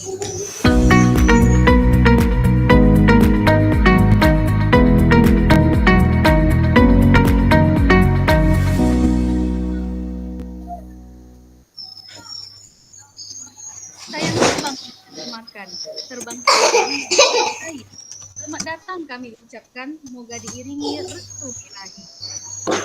Sayang terbang makan, terbang sayang membawa air. Selamat datang kami ucapkan, semoga diiringi restu ilahi.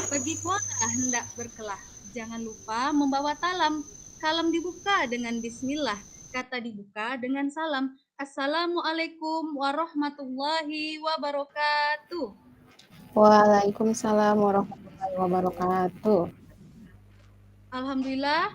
Pergi kuala hendak berkelah, jangan lupa membawa talam. Kalam dibuka dengan bismillah, kata dibuka dengan salam. Assalamualaikum warahmatullahi wabarakatuh. Waalaikumsalam warahmatullahi wabarakatuh. Alhamdulillah,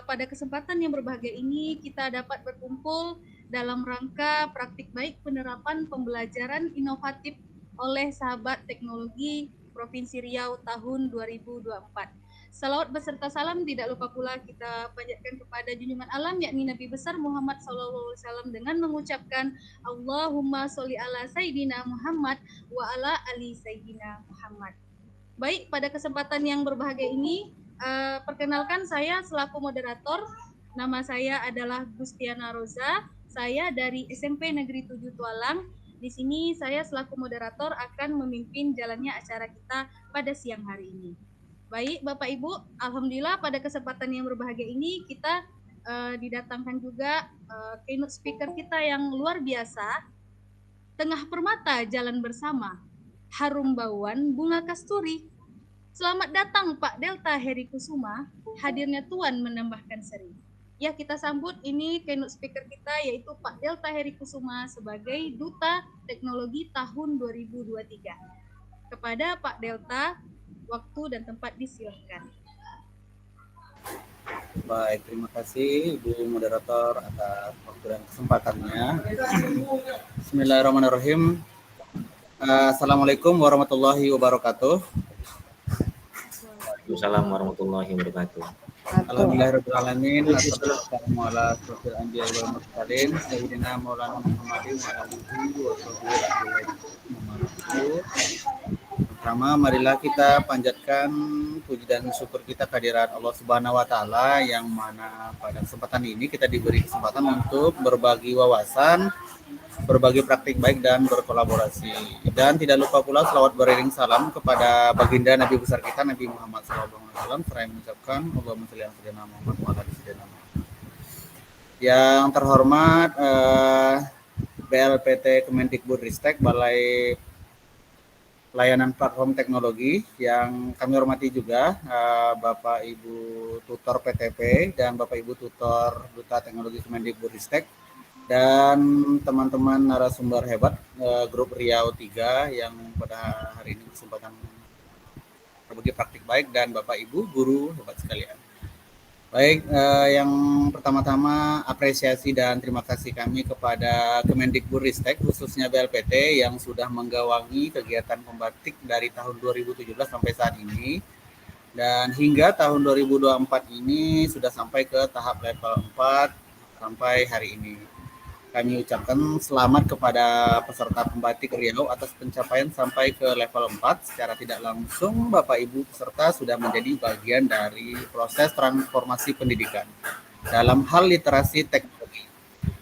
pada kesempatan yang berbahagia ini kita dapat berkumpul dalam rangka praktik baik penerapan pembelajaran inovatif oleh sahabat teknologi Provinsi Riau tahun 2024. Salawat beserta salam tidak lupa pula kita panjatkan kepada junjungan alam yakni Nabi besar Muhammad SAW dengan mengucapkan Allahumma sholli ala Sayyidina Muhammad wa ala ali Sayyidina Muhammad. Baik, pada kesempatan yang berbahagia ini, perkenalkan saya selaku moderator. Nama saya adalah Gustiana Roza. Saya dari SMP Negeri 7 Tualang. Di sini saya selaku moderator akan memimpin jalannya acara kita pada siang hari ini. Baik, Bapak Ibu, alhamdulillah pada kesempatan yang berbahagia ini kita didatangkan juga keynote speaker kita yang luar biasa. Tengah permata jalan bersama, harum bauan bunga kasturi. Selamat datang Pak Delta Heri Kusuma, hadirnya Tuan menambahkan seri. Ya, kita sambut ini keynote speaker kita yaitu Pak Delta Heri Kusuma sebagai Duta Teknologi tahun 2023. Kepada Pak Delta, waktu dan tempat disilahkan. Baik, terima kasih Ibu Moderator atas waktu dan kesempatannya. Bismillahirrahmanirrahim. Assalamualaikum warahmatullahi wabarakatuh. Waalaikumsalam warahmatullahi wabarakatuh. Alhamdulillahirrahmanirrahim. Assalamualaikum warahmatullahi wabarakatuh. Sayyidina Maulana Muhammadin wa alihi wa sahbihi. Pertama, marilah kita panjatkan puji dan syukur kita kehadirat Allah Subhanahu wa taala yang mana pada kesempatan ini kita diberi kesempatan untuk berbagi wawasan, berbagi praktik baik dan berkolaborasi. Dan tidak lupa pula selawat beriring salam kepada baginda Nabi besar kita Nabi Muhammad SAW. Saya mengucapkan Allahumma sholli ala sayyidina Muhammad wa ala ali sayyidina Muhammad. Yang terhormat BLPT Kemendikbudristek Balai Layanan Platform Teknologi, yang kami hormati juga Bapak Ibu Tutor PTP dan Bapak Ibu Tutor Duta Teknologi Kemendikbudristek dan teman-teman narasumber hebat grup Riau 3 yang pada hari ini kesempatan berbagi praktik baik dan Bapak Ibu guru hebat sekalian. Baik, yang pertama-tama apresiasi dan terima kasih kami kepada Kemendikbudristek khususnya BLPT yang sudah menggawangi kegiatan pembatik dari tahun 2017 sampai saat ini, dan hingga tahun 2024 ini sudah sampai ke tahap level 4 sampai hari ini. Kami ucapkan selamat kepada peserta pembatik Riau atas pencapaian sampai ke level 4. Secara tidak langsung, Bapak Ibu peserta sudah menjadi bagian dari proses transformasi pendidikan dalam hal literasi teknologi,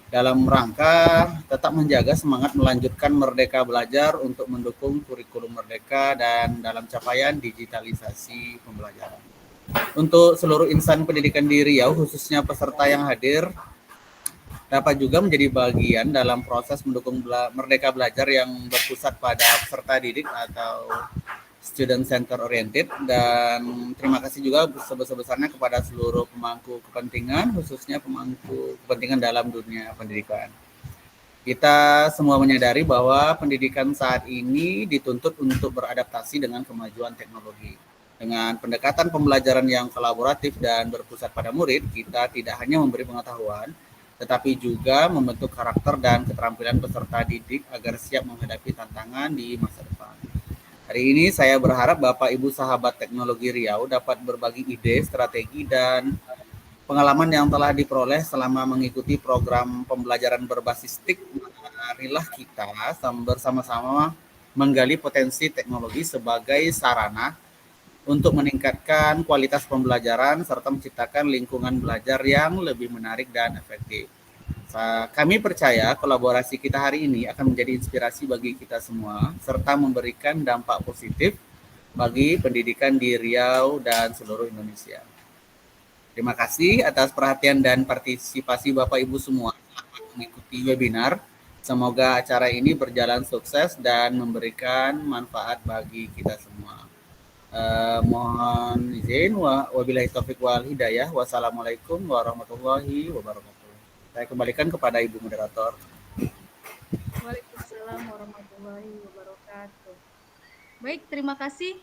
dalam rangka tetap menjaga semangat melanjutkan Merdeka Belajar untuk mendukung kurikulum Merdeka dan dalam capaian digitalisasi pembelajaran. Untuk seluruh insan pendidikan di Riau, khususnya peserta yang hadir, dapat juga menjadi bagian dalam proses mendukung Merdeka Belajar yang berpusat pada peserta didik atau student center oriented, dan terima kasih juga sebesar-besarnya kepada seluruh pemangku kepentingan, khususnya pemangku kepentingan dalam dunia pendidikan. Kita semua menyadari bahwa pendidikan saat ini dituntut untuk beradaptasi dengan kemajuan teknologi. Dengan pendekatan pembelajaran yang kolaboratif dan berpusat pada murid, kita tidak hanya memberi pengetahuan, tetapi juga membentuk karakter dan keterampilan peserta didik agar siap menghadapi tantangan di masa depan. Hari ini saya berharap Bapak Ibu sahabat teknologi Riau dapat berbagi ide, strategi, dan pengalaman yang telah diperoleh selama mengikuti program pembelajaran berbasis TIK. Marilah kita bersama-sama menggali potensi teknologi sebagai sarana untuk meningkatkan kualitas pembelajaran serta menciptakan lingkungan belajar yang lebih menarik dan efektif. Kami percaya kolaborasi kita hari ini akan menjadi inspirasi bagi kita semua, serta memberikan dampak positif bagi pendidikan di Riau dan seluruh Indonesia. Terima kasih atas perhatian dan partisipasi Bapak Ibu semua mengikuti webinar. Semoga acara ini berjalan sukses dan memberikan manfaat bagi kita semua. Mohon izin, wabillahi taufiq wal hidayah. Wassalamualaikum warahmatullahi wabarakatuh. Saya kembalikan kepada Ibu Moderator. Waalaikumsalam warahmatullahi wabarakatuh. Baik, terima kasih.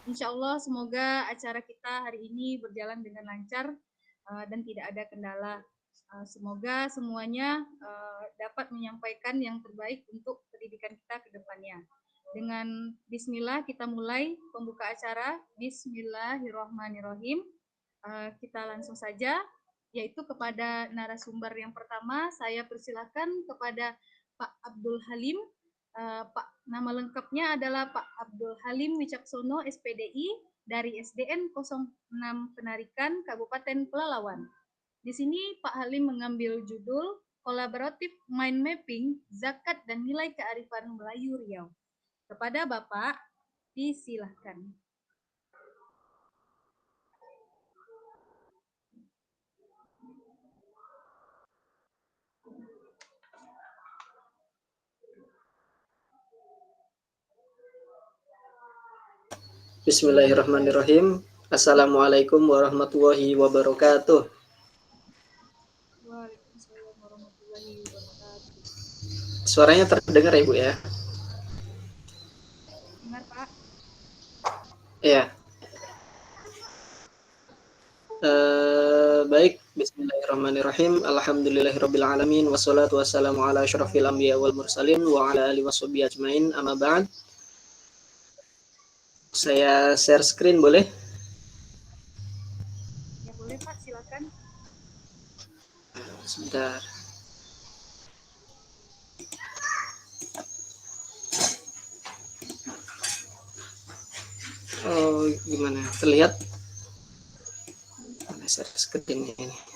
Insya Allah semoga acara kita hari ini berjalan dengan lancar dan tidak ada kendala. Semoga semuanya dapat menyampaikan yang terbaik untuk pendidikan kita ke depannya. Dengan bismillah kita mulai pembuka acara. Bismillahirrahmanirrahim. Kita langsung saja, yaitu kepada narasumber yang pertama. Saya persilahkan kepada Pak Abdul Halim. Pak, nama lengkapnya adalah Pak Abdul Halim Wicaksono, SPDI, dari SDN 06 Penarikan, Kabupaten Pelalawan. Di sini Pak Halim mengambil judul Kolaboratif Mind Mapping, Zakat dan Nilai Kearifan Melayu Riau. Kepada Bapak, disilahkan. Bismillahirrahmanirrahim. Assalamualaikum warahmatullahi wabarakatuh. Waalaikumsalam warahmatullahi wabarakatuh. Suaranya terdengar ya, Bu ya? Dengar, Pak? Iya. Baik, bismillahirrahmanirrahim. Alhamdulillahirabbil alamin wassalatu wassalamu ala asyrafil anbiya wal mursalin wa ala alihi washabihi ajmain. Amma ba'd. Saya share screen boleh? Ya boleh Pak, silakan. Sebentar. Oh, gimana? Terlihat? Mana share screen ini?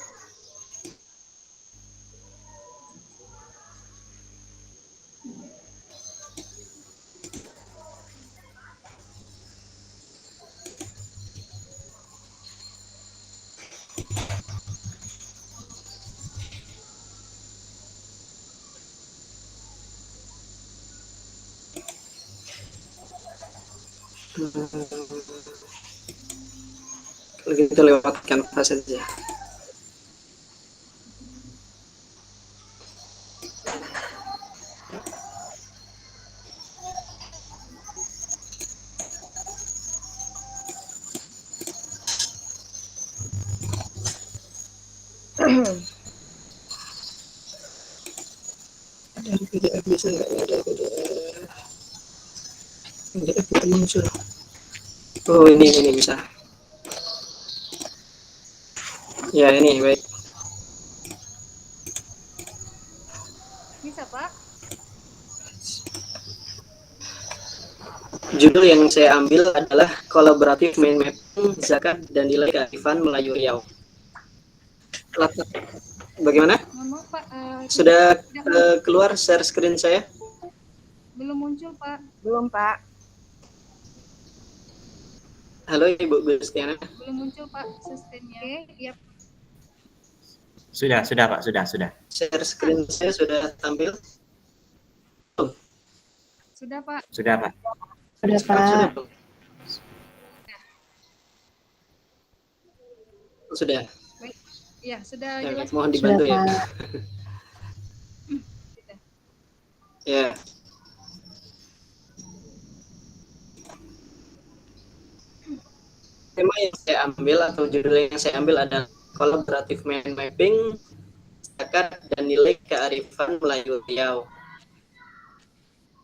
Kalau gitu lewat Canva saja. Ada PDF bisa nggak? Ada PDF itu muncul. Oh ini bisa. Ya ini baik. Bisa Pak? Judul yang saya ambil adalah Kolaboratif Mind Mapping, Zakat dan Nilai Kearifan Melayu Riau. Bagaimana? Mohon maaf Pak. Sudah keluar share screen saya? Belum muncul Pak. Belum, Pak. Halo Ibu Gustiana. Belum muncul Pak sistemnya. Iya. Sudah Pak, sudah. Share screen saya sudah tampil? Sudah Pak. Sudah Pak. Udah, Pak. Sudah. Ya, sudah Ya, jelas. mohon dibantu Sudah, ya. Pak. Sudah. Ya. Tema yang saya ambil atau judul yang saya ambil adalah Kolaboratif Mind Mapping, Zakat dan Nilai Kearifan Melayu Riau.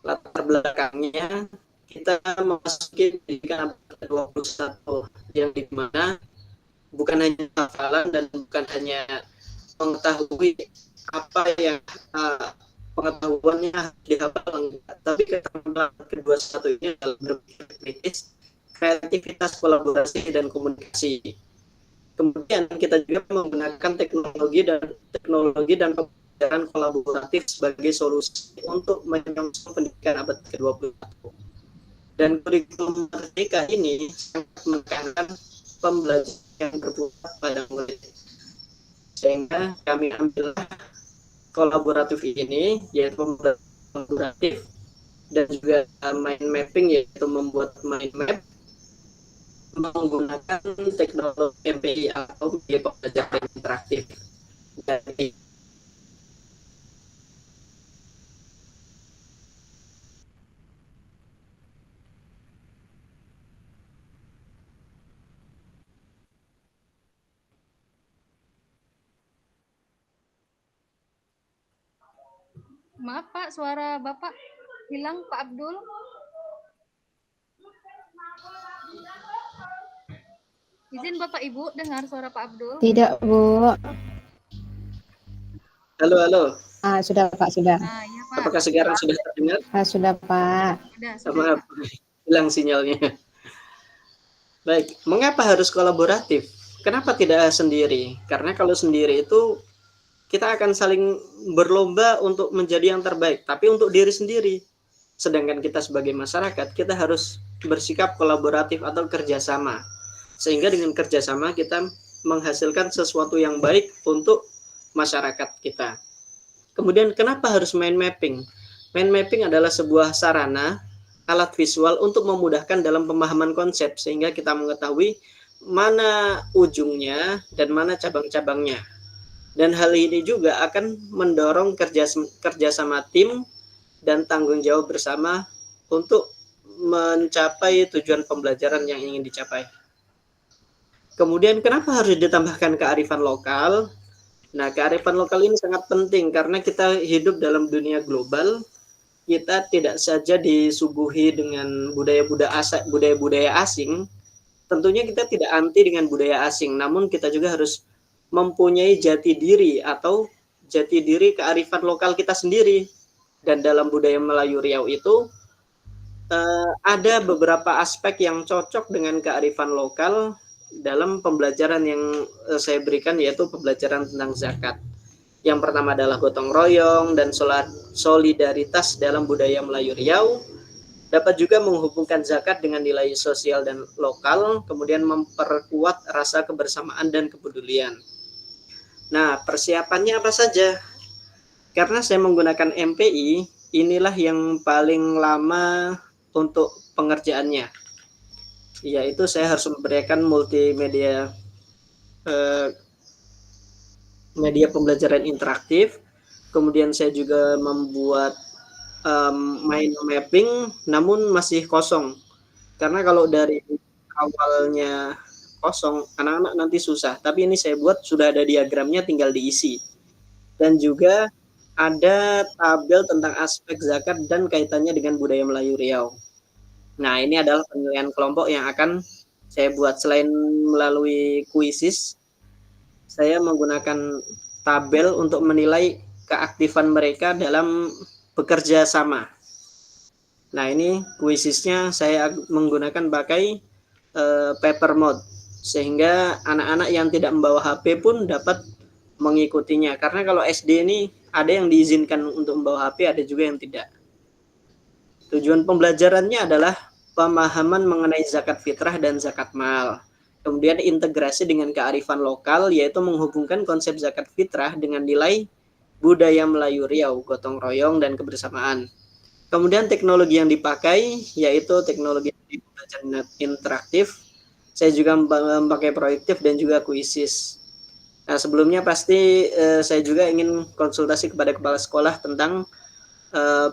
Latar belakangnya kita memasuki pendidikan abad ke-21 yang dimana bukan hanya hafalan dan bukan hanya mengetahui apa yang pengetahuannya dihafal, tapi keterampilan ke-21 ini adalah berpikir kritis, kreativitas, kolaborasi dan komunikasi. Kemudian kita juga menggunakan teknologi dan pembelajaran kolaboratif sebagai solusi untuk menyongsong pendidikan abad ke-21. Dan kurikulum Merdeka ini sangat menekankan pembelajaran yang berpusat pada murid. Sehingga kami ambil kolaboratif ini, yaitu pembelajaran kolaboratif dan juga mind mapping, yaitu membuat mind map menggunakan teknologi MPI atau media pembelajaran interaktif. Jadi Maaf Pak, suara Bapak hilang Pak Abdul. Izin Bapak Ibu dengar suara Pak Abdul. Tidak, Bu. halo, halo. Sudah, Pak, sudah. Iya Pak. Apakah sekarang sudah terdengar? Sudah, Pak. Sudah. Maaf, hilang sinyalnya. Baik, mengapa harus kolaboratif? Kenapa tidak sendiri? Karena kalau sendiri itu kita akan saling berlomba untuk menjadi yang terbaik, tapi untuk diri sendiri. Sedangkan kita sebagai masyarakat, kita harus bersikap kolaboratif atau kerjasama. Sehingga dengan kerjasama kita menghasilkan sesuatu yang baik untuk masyarakat kita. Kemudian kenapa harus mind mapping? Mind mapping adalah sebuah sarana, alat visual untuk memudahkan dalam pemahaman konsep, sehingga kita mengetahui mana ujungnya dan mana cabang-cabangnya. Dan hal ini juga akan mendorong kerjasama tim dan tanggung jawab bersama untuk mencapai tujuan pembelajaran yang ingin dicapai. Kemudian kenapa harus ditambahkan kearifan lokal? Nah, kearifan lokal ini sangat penting karena kita hidup dalam dunia global. Kita tidak saja disuguhi dengan budaya-budaya asing. Tentunya kita tidak anti dengan budaya asing, namun kita juga harus mempunyai jati diri atau jati diri kearifan lokal kita sendiri. Dan dalam budaya Melayu Riau itu ada beberapa aspek yang cocok dengan kearifan lokal dalam pembelajaran yang saya berikan, yaitu pembelajaran tentang zakat. Yang pertama adalah gotong royong dan solidaritas dalam budaya Melayu Riau. Dapat juga menghubungkan zakat dengan nilai sosial dan lokal, kemudian memperkuat rasa kebersamaan dan kepedulian. Nah, persiapannya apa saja? Karena saya menggunakan MPI, inilah yang paling lama untuk pengerjaannya. Yaitu saya harus memberikan multimedia media pembelajaran interaktif. Kemudian saya juga membuat mind mapping, namun masih kosong. Karena kalau dari awalnya kosong, anak-anak nanti susah. Tapi ini saya buat sudah ada diagramnya, tinggal diisi. Dan juga ada tabel tentang aspek zakat dan kaitannya dengan budaya Melayu Riau. Nah, ini adalah penilaian kelompok yang akan saya buat. Selain melalui kuisis, saya menggunakan tabel untuk menilai keaktifan mereka dalam bekerja sama. Nah, ini kuisisnya saya menggunakan pakai paper mode, sehingga anak-anak yang tidak membawa HP pun dapat mengikutinya. Karena kalau SD ini ada yang diizinkan untuk membawa HP, ada juga yang tidak. Tujuan pembelajarannya adalah pemahaman mengenai zakat fitrah dan zakat mal. Kemudian integrasi dengan kearifan lokal, yaitu menghubungkan konsep zakat fitrah dengan nilai budaya Melayu Riau, gotong royong, dan kebersamaan. Kemudian teknologi yang dipakai, yaitu teknologi pembelajaran interaktif. Saya juga memakai proyektif dan juga kuisis. Nah, sebelumnya pasti saya juga ingin konsultasi kepada kepala sekolah tentang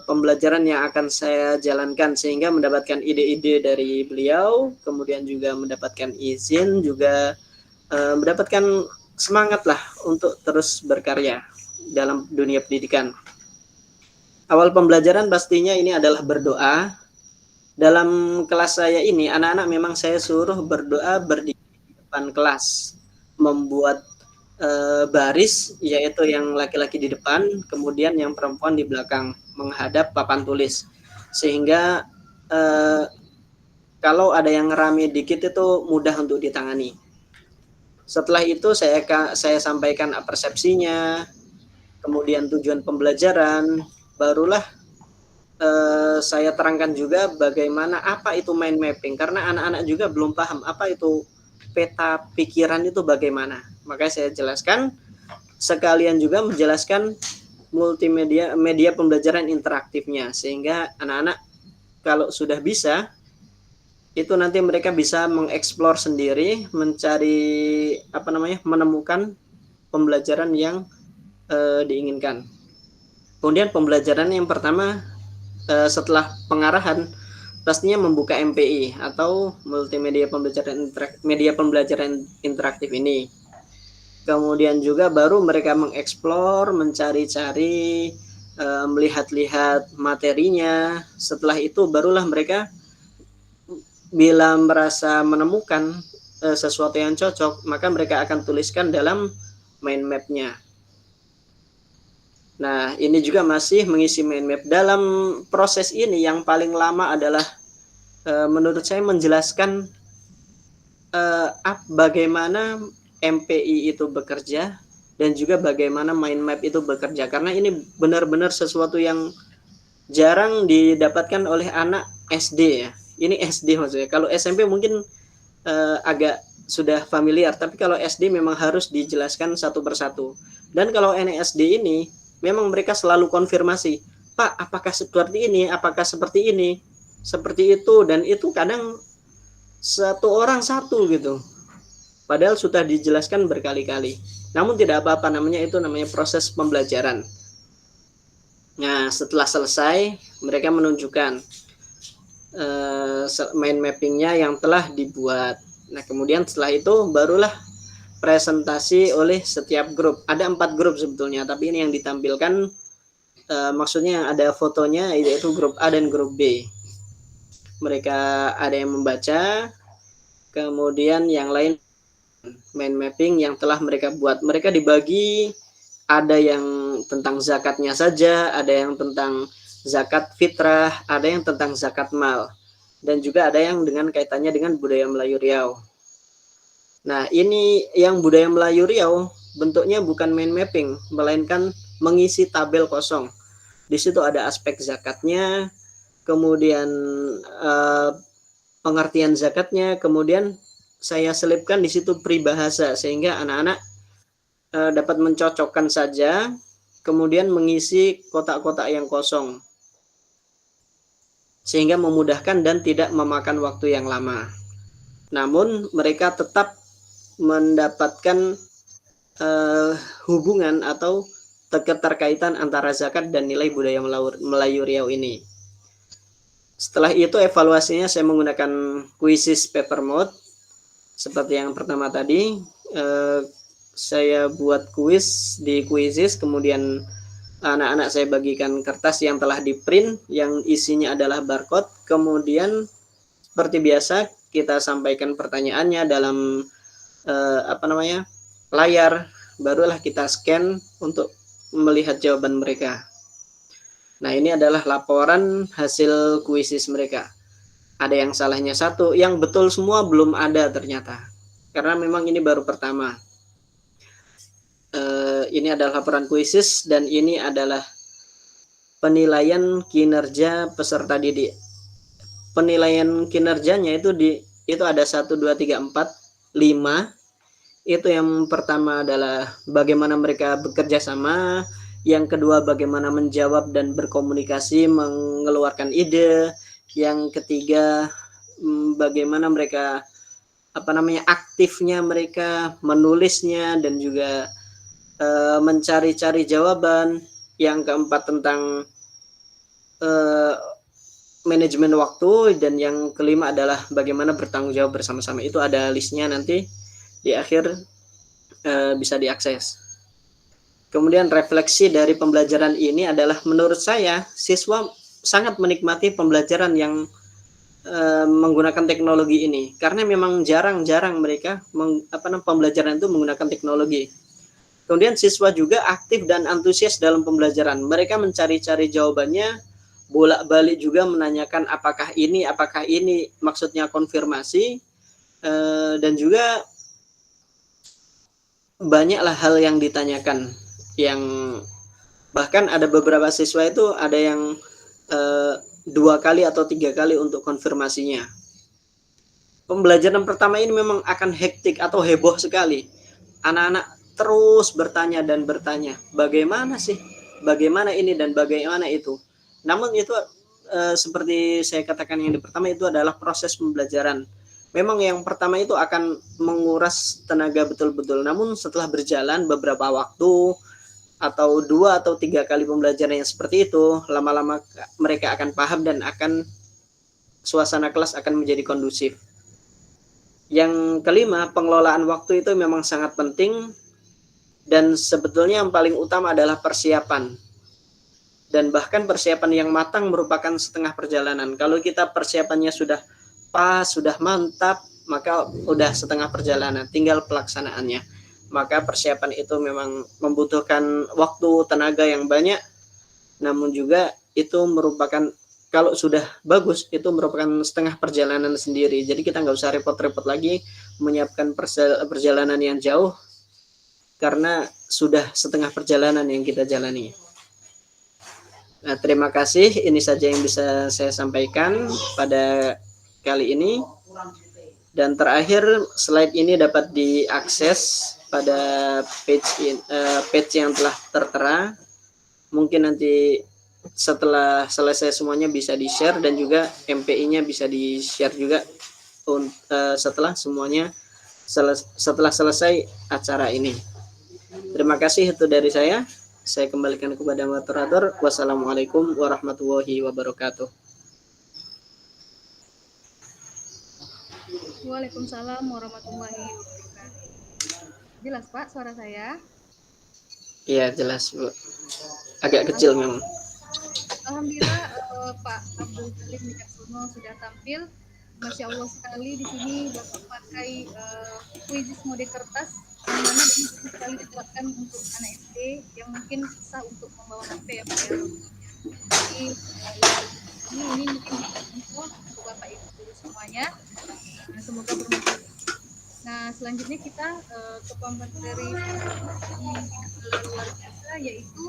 pembelajaran yang akan saya jalankan, sehingga mendapatkan ide-ide dari beliau, kemudian juga mendapatkan izin, juga mendapatkan semangat lah untuk terus berkarya dalam dunia pendidikan. Awal pembelajaran pastinya ini adalah berdoa. Dalam kelas saya ini, anak-anak memang saya suruh berdoa berdiri di depan kelas, membuat baris, yaitu yang laki-laki di depan, kemudian yang perempuan di belakang menghadap papan tulis, sehingga kalau ada yang rame dikit itu mudah untuk ditangani. Setelah itu saya sampaikan persepsinya, kemudian tujuan pembelajaran, barulah saya terangkan juga bagaimana apa itu mind mapping, karena anak-anak juga belum paham apa itu peta pikiran itu bagaimana. Makanya saya jelaskan, sekalian juga menjelaskan media pembelajaran interaktifnya, sehingga anak-anak kalau sudah bisa itu nanti mereka bisa mengeksplor sendiri, mencari menemukan pembelajaran yang diinginkan. Kemudian pembelajaran yang pertama setelah pengarahan pastinya membuka MPI atau multimedia pembelajaran interaktif ini. Kemudian juga baru mereka mengeksplor, mencari-cari, melihat-lihat materinya. Setelah itu barulah mereka bila merasa menemukan sesuatu yang cocok, maka mereka akan tuliskan dalam mind map-nya. Nah, ini juga masih mengisi mind map. Dalam proses ini yang paling lama adalah menurut saya menjelaskan bagaimana MPI itu bekerja dan juga bagaimana mind map itu bekerja. Karena ini benar-benar sesuatu yang jarang didapatkan oleh anak SD ya. Ini SD maksudnya. Kalau SMP mungkin agak sudah familiar, tapi kalau SD memang harus dijelaskan satu persatu. Dan kalau anak SD ini memang mereka selalu konfirmasi, Pak, apakah seperti ini, apakah seperti ini, seperti itu, dan itu kadang satu orang satu gitu. Padahal sudah dijelaskan berkali-kali. Namun tidak apa-apa, namanya proses pembelajaran. Nah, setelah selesai, mereka menunjukkan mind mappingnya yang telah dibuat. Nah, kemudian setelah itu barulah presentasi oleh setiap grup. Ada 4 grup sebetulnya, tapi ini yang ditampilkan maksudnya yang ada fotonya, yaitu grup A dan grup B. Mereka ada yang membaca, kemudian yang lain mind mapping yang telah mereka buat. Mereka dibagi, ada yang tentang zakatnya saja, ada yang tentang zakat fitrah, ada yang tentang zakat mal, dan juga ada yang dengan kaitannya dengan budaya Melayu Riau. Nah, ini yang budaya Melayu Riau bentuknya bukan mind mapping, melainkan mengisi tabel kosong. Di situ ada aspek zakatnya, kemudian pengertian zakatnya, kemudian saya selipkan di situ peribahasa sehingga anak-anak dapat mencocokkan saja, kemudian mengisi kotak-kotak yang kosong, sehingga memudahkan dan tidak memakan waktu yang lama. Namun mereka tetap mendapatkan hubungan atau keterkaitan antara zakat dan nilai budaya Melayu Riau ini. Setelah itu evaluasinya saya menggunakan quizzes paper mode. Seperti yang pertama tadi, saya buat kuis di quizzes, kemudian anak-anak saya bagikan kertas yang telah di print, yang isinya adalah barcode, kemudian seperti biasa kita sampaikan pertanyaannya dalam layar, barulah kita scan untuk melihat jawaban mereka. Nah, ini adalah laporan hasil kuisis mereka. Ada yang salahnya 1, yang betul semua belum ada ternyata. Karena memang ini baru pertama. Ini adalah laporan kuisis dan ini adalah penilaian kinerja peserta didik. Penilaian kinerjanya itu ada 1, 2, 3, 4, 5. Itu yang pertama adalah bagaimana mereka bekerja sama, yang kedua bagaimana menjawab dan berkomunikasi, mengeluarkan ide, yang ketiga bagaimana mereka aktifnya mereka menulisnya dan juga mencari-cari jawaban, yang keempat tentang manajemen waktu, dan yang kelima adalah bagaimana bertanggung jawab bersama-sama. Itu ada listnya, nanti di akhir bisa diakses. Kemudian refleksi dari pembelajaran ini adalah menurut saya siswa sangat menikmati pembelajaran yang menggunakan teknologi ini, karena memang jarang-jarang mereka pembelajaran itu menggunakan teknologi. Kemudian siswa juga aktif dan antusias dalam pembelajaran. Mereka mencari-cari jawabannya, bolak-balik juga menanyakan apakah ini, maksudnya konfirmasi, dan juga banyaklah hal yang ditanyakan, yang bahkan ada beberapa siswa itu ada yang 2 kali atau 3 kali untuk konfirmasinya. Pembelajaran pertama ini memang akan hektik atau heboh sekali. Anak-anak terus bertanya dan bertanya, bagaimana sih, bagaimana ini dan bagaimana itu. Namun itu seperti saya katakan yang di pertama itu adalah proses pembelajaran. Memang yang pertama itu akan menguras tenaga betul-betul. Namun setelah berjalan beberapa waktu atau 2 atau 3 kali pembelajaran yang seperti itu, lama-lama mereka akan paham dan akan suasana kelas akan menjadi kondusif. Yang kelima, pengelolaan waktu itu memang sangat penting, dan sebetulnya yang paling utama adalah persiapan. Dan bahkan persiapan yang matang merupakan setengah perjalanan. Kalau kita persiapannya sudah pas, sudah mantap, maka udah setengah perjalanan, tinggal pelaksanaannya. Maka persiapan itu memang membutuhkan waktu, tenaga yang banyak, namun juga itu merupakan, kalau sudah bagus, itu merupakan setengah perjalanan sendiri. Jadi kita nggak usah repot-repot lagi menyiapkan perjalanan yang jauh, karena sudah setengah perjalanan yang kita jalani. Nah, terima kasih. Ini saja yang bisa saya sampaikan pada kali ini. Dan terakhir, slide ini dapat diakses pada page yang telah tertera. Mungkin nanti setelah selesai semuanya bisa di-share, dan juga MPI-nya bisa di-share juga setelah semuanya setelah selesai acara ini. Terima kasih, itu dari saya. Saya kembalikan kepada moderator. Wassalamualaikum warahmatullahi wabarakatuh. Waalaikumsalam warahmatullahi wabarakatuh. Jelas Pak suara saya? Iya, jelas Bu. Agak kecil memang. Alhamdulillah Pak Abdul Karim Wicaksono sudah tampil. Masya Allah sekali di sini Bapak pakai kuisis mode kertas yang mana ini sekali diterapkan untuk anak SD yang mungkin susah untuk membawa HP ya Pak ya. Jadi ini mungkin info untuk Bapak Ibu semuanya. Nah, semoga bermanfaat. Nah, selanjutnya kita ke pemateri yang luar biasa, yaitu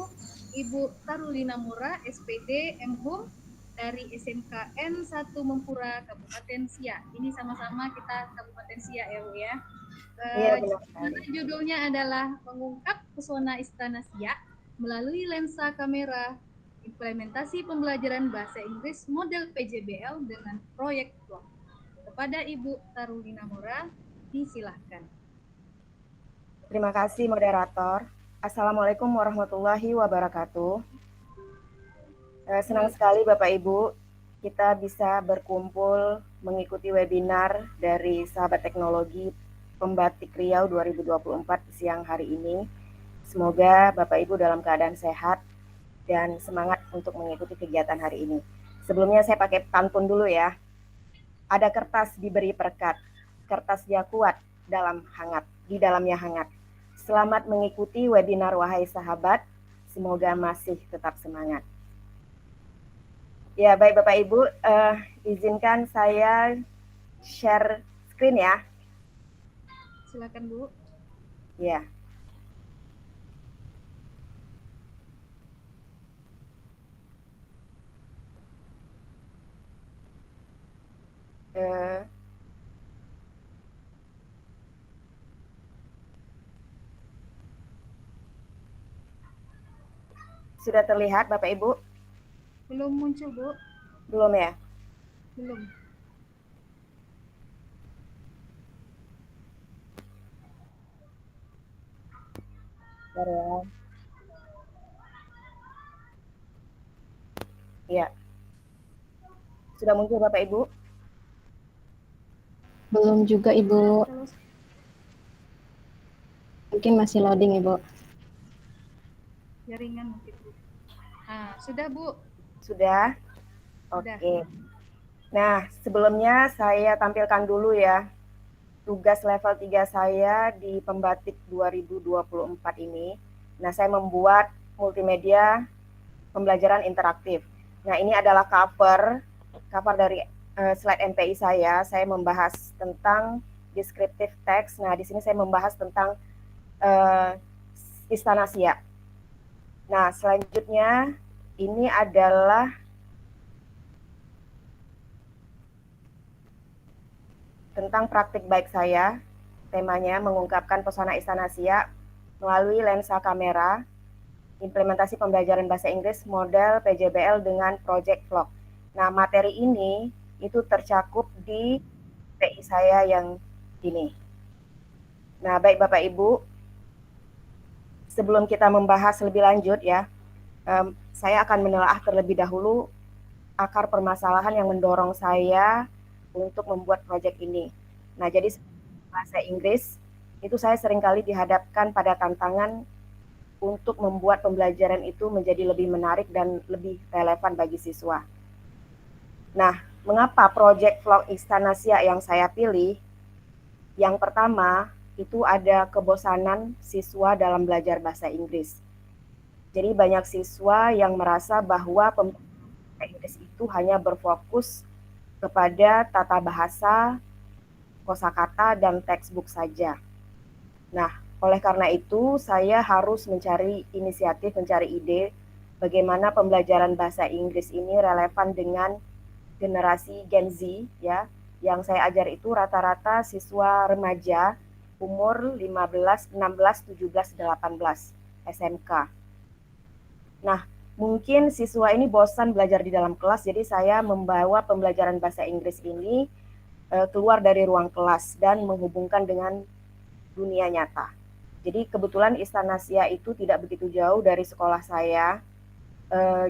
Ibu Tarulina Mura, SPD MHUM dari SMKN 1 Mempura, Kabupaten Siak. Ini sama-sama kita Kabupaten Siak ya Bu ya. Judulnya adalah Mengungkap Pesona Istana Siak melalui lensa kamera, implementasi pembelajaran bahasa Inggris model PJBL dengan proyek vlog. Kepada Ibu Tarulina Mura, disilahkan. Terima kasih moderator. Assalamualaikum warahmatullahi wabarakatuh. Senang sekali Bapak Ibu kita bisa berkumpul mengikuti webinar dari Sahabat Teknologi Pembatik Riau 2024 siang hari ini. Semoga Bapak Ibu dalam keadaan sehat dan semangat untuk mengikuti kegiatan hari ini. Sebelumnya saya pakai pantun dulu ya. Ada kertas diberi perekat, kertasnya kuat di dalamnya hangat. Selamat mengikuti webinar wahai sahabat, semoga masih tetap semangat. Ya baik Bapak Ibu, izinkan saya share screen ya. Silakan Bu. Ya. Sudah terlihat Bapak Ibu? Belum muncul Bu. Belum ya? Belum. Ya. Sudah muncul Bapak Ibu? Belum juga Ibu. Mungkin masih loading Ibu. Jaringan mungkin Bu. Nah, sudah Bu. Sudah? Oke. Nah, sebelumnya saya tampilkan dulu ya tugas level 3 saya di Pembatik 2024 ini. Nah, saya membuat multimedia pembelajaran interaktif. Nah, ini adalah cover dari slide MPI saya. Saya membahas tentang descriptive text. Nah, di sini saya membahas tentang Istana Siak. Nah, selanjutnya ini adalah tentang praktik baik saya. Temanya mengungkapkan pesona Istana Siak melalui lensa kamera, implementasi pembelajaran bahasa Inggris model PJBL dengan Project Vlog. Nah, materi ini itu tercakup di PI saya yang ini. Nah, baik Bapak Ibu, sebelum kita membahas lebih lanjut ya, saya akan menelaah terlebih dahulu akar permasalahan yang mendorong saya untuk membuat proyek ini. Nah, jadi bahasa Inggris itu saya seringkali dihadapkan pada tantangan untuk membuat pembelajaran itu menjadi lebih menarik dan lebih relevan bagi siswa. Nah, mengapa proyek vlog Istana Siak yang saya pilih? Yang pertama, itu ada kebosanan siswa dalam belajar bahasa Inggris. Jadi banyak siswa yang merasa bahwa bahasa Inggris itu hanya berfokus kepada tata bahasa, kosakata, dan textbook saja. Nah, oleh karena itu saya harus mencari inisiatif, mencari ide bagaimana pembelajaran bahasa Inggris ini relevan dengan generasi Gen Z ya. Yang saya ajar itu rata-rata siswa remaja umur 15, 16, 17, 18 SMK. Nah, mungkin siswa ini bosan belajar di dalam kelas, jadi saya membawa pembelajaran bahasa Inggris ini keluar dari ruang kelas dan menghubungkan dengan dunia nyata. Jadi kebetulan Istana Siak itu tidak begitu jauh dari sekolah saya.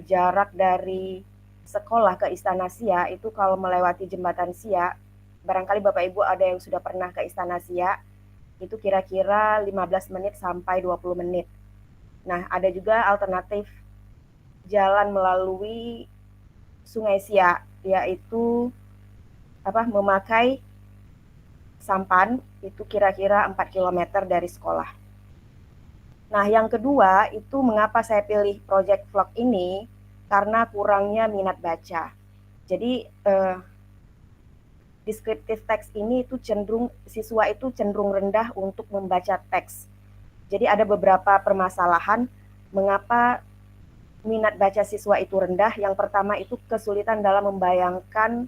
Jarak dari sekolah ke Istana Siak itu kalau melewati jembatan Siak, barangkali Bapak Ibu ada yang sudah pernah ke Istana Siak, itu kira-kira 15 menit sampai 20 menit. Nah, ada juga alternatif jalan melalui Sungai Siak, yaitu memakai sampan, itu kira-kira 4 km dari sekolah. Nah, yang kedua itu mengapa saya pilih project vlog ini, karena kurangnya minat baca. Jadi descriptive text ini itu siswa itu cenderung rendah untuk membaca teks. Jadi ada beberapa permasalahan mengapa minat baca siswa itu rendah. Yang pertama itu kesulitan dalam membayangkan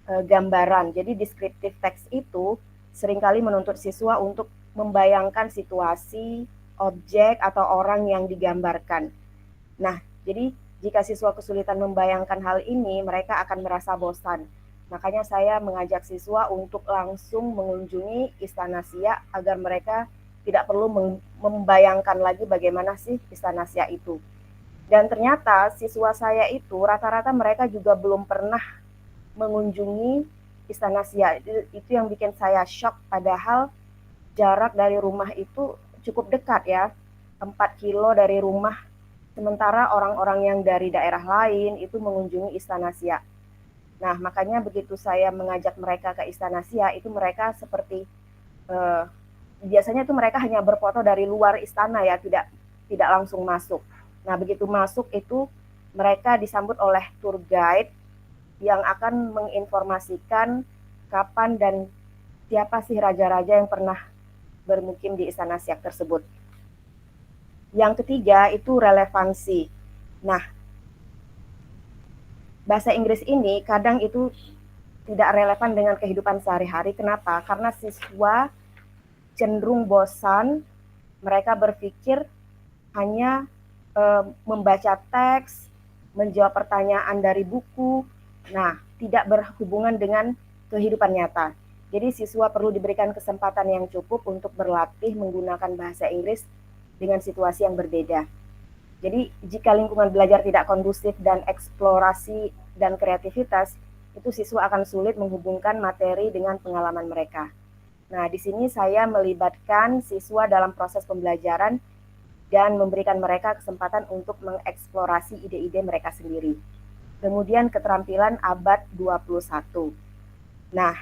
gambaran. Jadi descriptive text itu seringkali menuntut siswa untuk membayangkan situasi, objek, atau orang yang digambarkan. Nah, jadi jika siswa kesulitan membayangkan hal ini, mereka akan merasa bosan. Makanya saya mengajak siswa untuk langsung mengunjungi Istana Siak agar mereka tidak perlu membayangkan lagi bagaimana sih Istana Siak itu. Dan ternyata siswa saya itu rata-rata mereka juga belum pernah mengunjungi Istana Siak. Itu yang bikin saya shock, padahal jarak dari rumah itu cukup dekat ya, 4 kilo dari rumah. Sementara orang-orang yang dari daerah lain itu mengunjungi Istana Siak. Nah, makanya begitu saya mengajak mereka ke Istana Siak, itu mereka seperti biasanya itu mereka hanya berfoto dari luar istana ya, tidak langsung masuk. Nah, begitu masuk itu mereka disambut oleh tour guide yang akan menginformasikan kapan dan siapa sih raja-raja yang pernah bermukim di Istana Siak tersebut. Yang ketiga itu relevansi. Nah, bahasa Inggris ini kadang itu tidak relevan dengan kehidupan sehari-hari. Kenapa? Karena siswa cenderung bosan, mereka berpikir hanya membaca teks, menjawab pertanyaan dari buku, nah tidak berhubungan dengan kehidupan nyata. Jadi siswa perlu diberikan kesempatan yang cukup untuk berlatih menggunakan bahasa Inggris dengan situasi yang berbeda. Jadi jika lingkungan belajar tidak kondusif dan eksplorasi dan kreativitas, itu siswa akan sulit menghubungkan materi dengan pengalaman mereka. Nah, di sini saya melibatkan siswa dalam proses pembelajaran dan memberikan mereka kesempatan untuk mengeksplorasi ide-ide mereka sendiri. Kemudian keterampilan abad 21. Nah,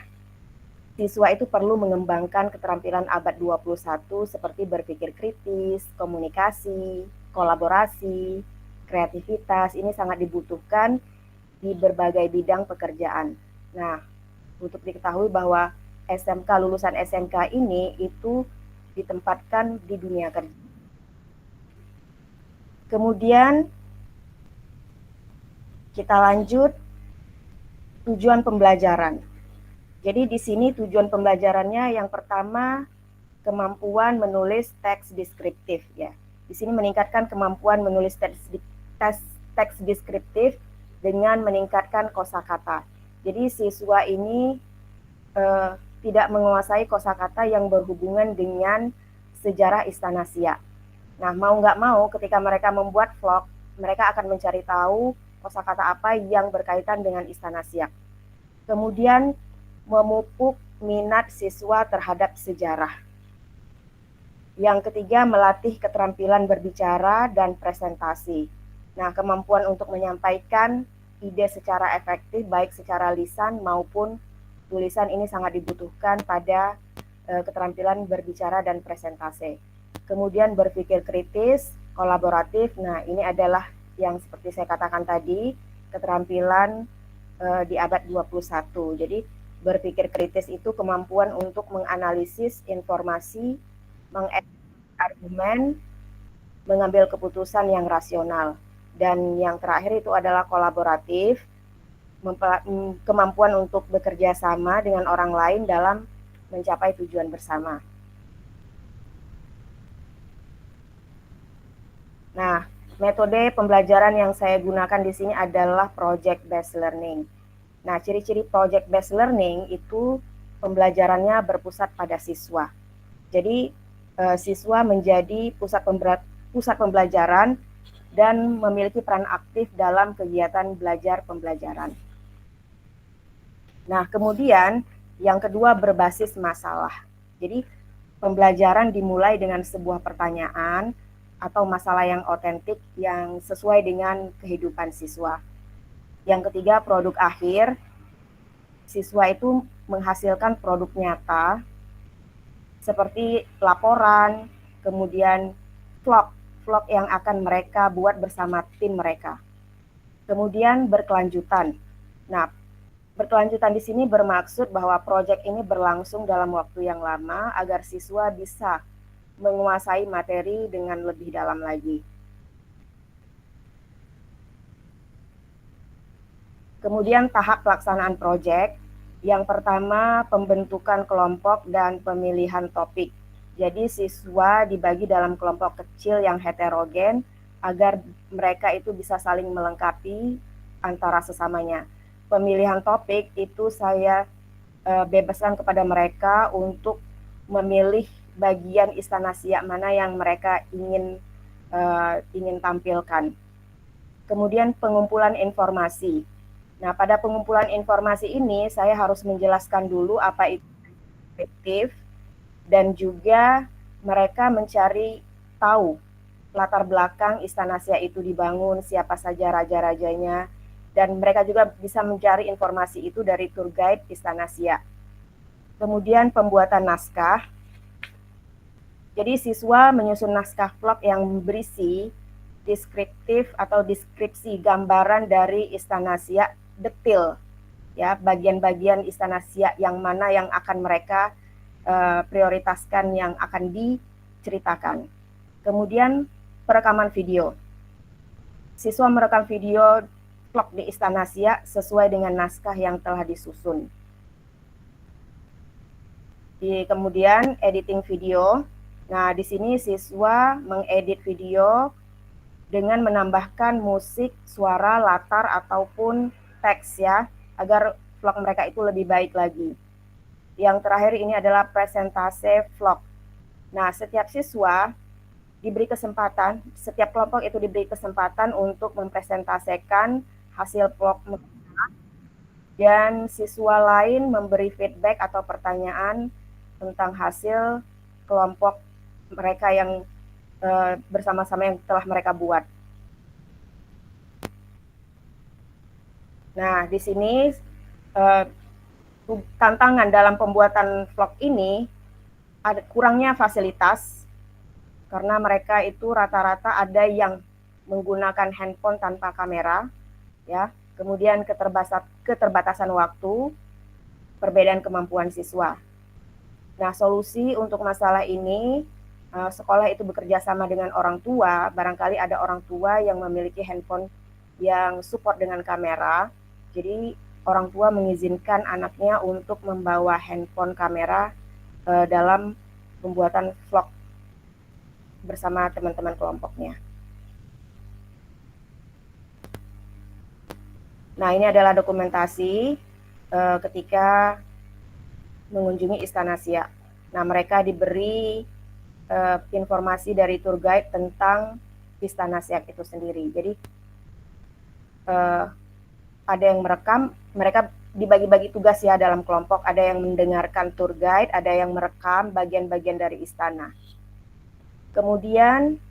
siswa itu perlu mengembangkan keterampilan abad 21 seperti berpikir kritis, komunikasi, kolaborasi, kreativitas. Ini sangat dibutuhkan di berbagai bidang pekerjaan. Nah, untuk diketahui bahwa lulusan SMK ini itu ditempatkan di dunia kerja. Kemudian kita lanjut tujuan pembelajaran. Jadi di sini tujuan pembelajarannya yang pertama kemampuan menulis teks deskriptif ya. Di sini meningkatkan kemampuan menulis teks deskriptif dengan meningkatkan kosakata. Jadi siswa ini tidak menguasai kosakata yang berhubungan dengan sejarah Istana Siak. Nah, mau nggak mau ketika mereka membuat vlog, mereka akan mencari tahu kosakata apa yang berkaitan dengan Istana Siak. Kemudian memupuk minat siswa terhadap sejarah. Yang ketiga, melatih keterampilan berbicara dan presentasi. Nah, kemampuan untuk menyampaikan ide secara efektif, baik secara lisan maupun tulisan ini sangat dibutuhkan pada keterampilan berbicara dan presentasi. Kemudian berpikir kritis, kolaboratif. Nah, ini adalah yang seperti saya katakan tadi, keterampilan di abad 21. Jadi, berpikir kritis itu kemampuan untuk menganalisis informasi, mengargumen, mengambil keputusan yang rasional. Dan yang terakhir itu adalah kolaboratif, kemampuan untuk bekerja sama dengan orang lain dalam mencapai tujuan bersama. Nah, metode pembelajaran yang saya gunakan di sini adalah project based learning. Nah, ciri-ciri project based learning itu pembelajarannya berpusat pada siswa. Jadi, siswa menjadi pusat pembelajaran dan memiliki peran aktif dalam kegiatan belajar pembelajaran. Nah, kemudian yang kedua berbasis masalah. Jadi, pembelajaran dimulai dengan sebuah pertanyaan atau masalah yang otentik yang sesuai dengan kehidupan siswa. Yang ketiga, produk akhir. Siswa itu menghasilkan produk nyata seperti laporan, kemudian vlog yang akan mereka buat bersama tim mereka. Kemudian berkelanjutan. Nah, berkelanjutan di sini bermaksud bahwa proyek ini berlangsung dalam waktu yang lama agar siswa bisa menguasai materi dengan lebih dalam lagi. Kemudian tahap pelaksanaan proyek, yang pertama pembentukan kelompok dan pemilihan topik. Jadi siswa dibagi dalam kelompok kecil yang heterogen agar mereka itu bisa saling melengkapi antara sesamanya. Pemilihan topik itu saya bebaskan kepada mereka untuk memilih bagian Istana Siak mana yang mereka ingin tampilkan. Kemudian pengumpulan informasi. Nah, pada pengumpulan informasi ini saya harus menjelaskan dulu apa itu perspektif dan juga mereka mencari tahu latar belakang Istana Siak itu dibangun, siapa saja raja-rajanya, dan mereka juga bisa mencari informasi itu dari tour guide Istana Siak. Kemudian pembuatan naskah. Jadi siswa menyusun naskah vlog yang berisi deskriptif atau deskripsi gambaran dari Istana Siak detail, ya, bagian-bagian Istana Siak yang mana yang akan mereka prioritaskan yang akan diceritakan. Kemudian perekaman video. Siswa merekam video vlog di Istana Siak sesuai dengan naskah yang telah disusun. Kemudian editing video. Nah, di sini siswa mengedit video dengan menambahkan musik, suara, latar ataupun teks ya, agar vlog mereka itu lebih baik lagi. Yang terakhir ini adalah presentase vlog. Nah, setiap siswa diberi kesempatan, setiap kelompok itu diberi kesempatan untuk mempresentasikan hasil vlog mereka, dan siswa lain memberi feedback atau pertanyaan tentang hasil kelompok mereka yang bersama-sama yang telah mereka buat. Nah, di sini tantangan dalam pembuatan vlog ini ada kurangnya fasilitas karena mereka itu rata-rata ada yang menggunakan handphone tanpa kamera, ya. Kemudian keterbatasan waktu, perbedaan kemampuan siswa. Nah, solusi untuk masalah ini, sekolah itu bekerja sama dengan orang tua. Barangkali ada orang tua yang memiliki handphone yang support dengan kamera. Jadi orang tua mengizinkan anaknya untuk membawa handphone kamera dalam pembuatan vlog bersama teman-teman kelompoknya. Nah, ini adalah dokumentasi ketika mengunjungi Istana Siak. Nah, mereka diberi informasi dari tour guide tentang Istana Siak itu sendiri. Jadi ada yang merekam, mereka dibagi-bagi tugas ya dalam kelompok, ada yang mendengarkan tour guide, ada yang merekam bagian-bagian dari istana. Kemudian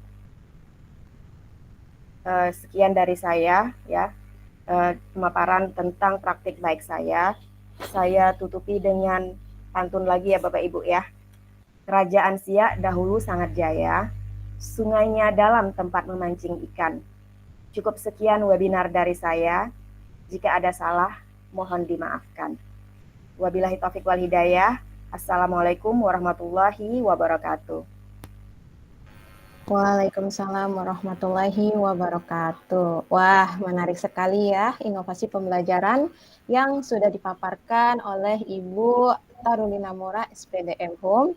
sekian dari saya ya, pemaparan tentang praktik baik saya. Saya tutupi dengan pantun lagi ya Bapak Ibu ya. Kerajaan Siak dahulu sangat jaya, sungainya dalam tempat memancing ikan. Cukup sekian webinar dari saya. Jika ada salah, mohon dimaafkan. Wabillahi taufiq wal hidayah. Assalamualaikum warahmatullahi wabarakatuh. Waalaikumsalam warahmatullahi wabarakatuh. Wah, menarik sekali ya inovasi pembelajaran yang sudah dipaparkan oleh Ibu Tarulina Mora, SPDM Home.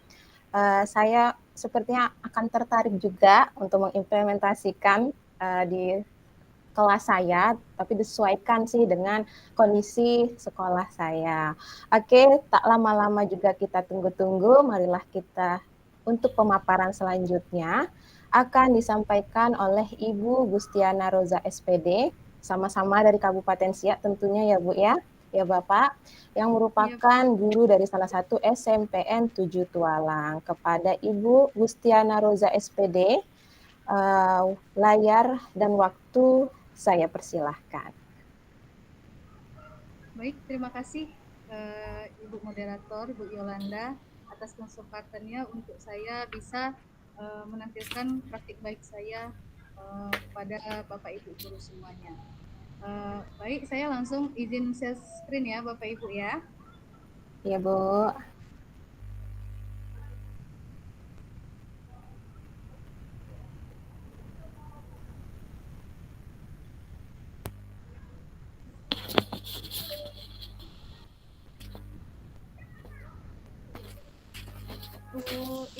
Saya sepertinya akan tertarik juga untuk mengimplementasikan di kelas saya, tapi disesuaikan sih dengan kondisi sekolah saya. Oke, tak lama-lama juga kita tunggu-tunggu, marilah kita untuk pemaparan selanjutnya akan disampaikan oleh Ibu Gustiana Roza SPD, sama-sama dari Kabupaten Siak tentunya ya Bu ya Bapak, yang merupakan guru dari salah satu SMPN 7 Tualang. Kepada Ibu Gustiana Roza SPD, layar dan waktu saya persilahkan. Baik, terima kasih Ibu Moderator, Ibu Yolanda, atas kesempatannya untuk saya bisa menampilkan praktik baik saya kepada Bapak Ibu guru semuanya. Baik, saya langsung izin share screen ya Bapak Ibu ya. Iya Bu.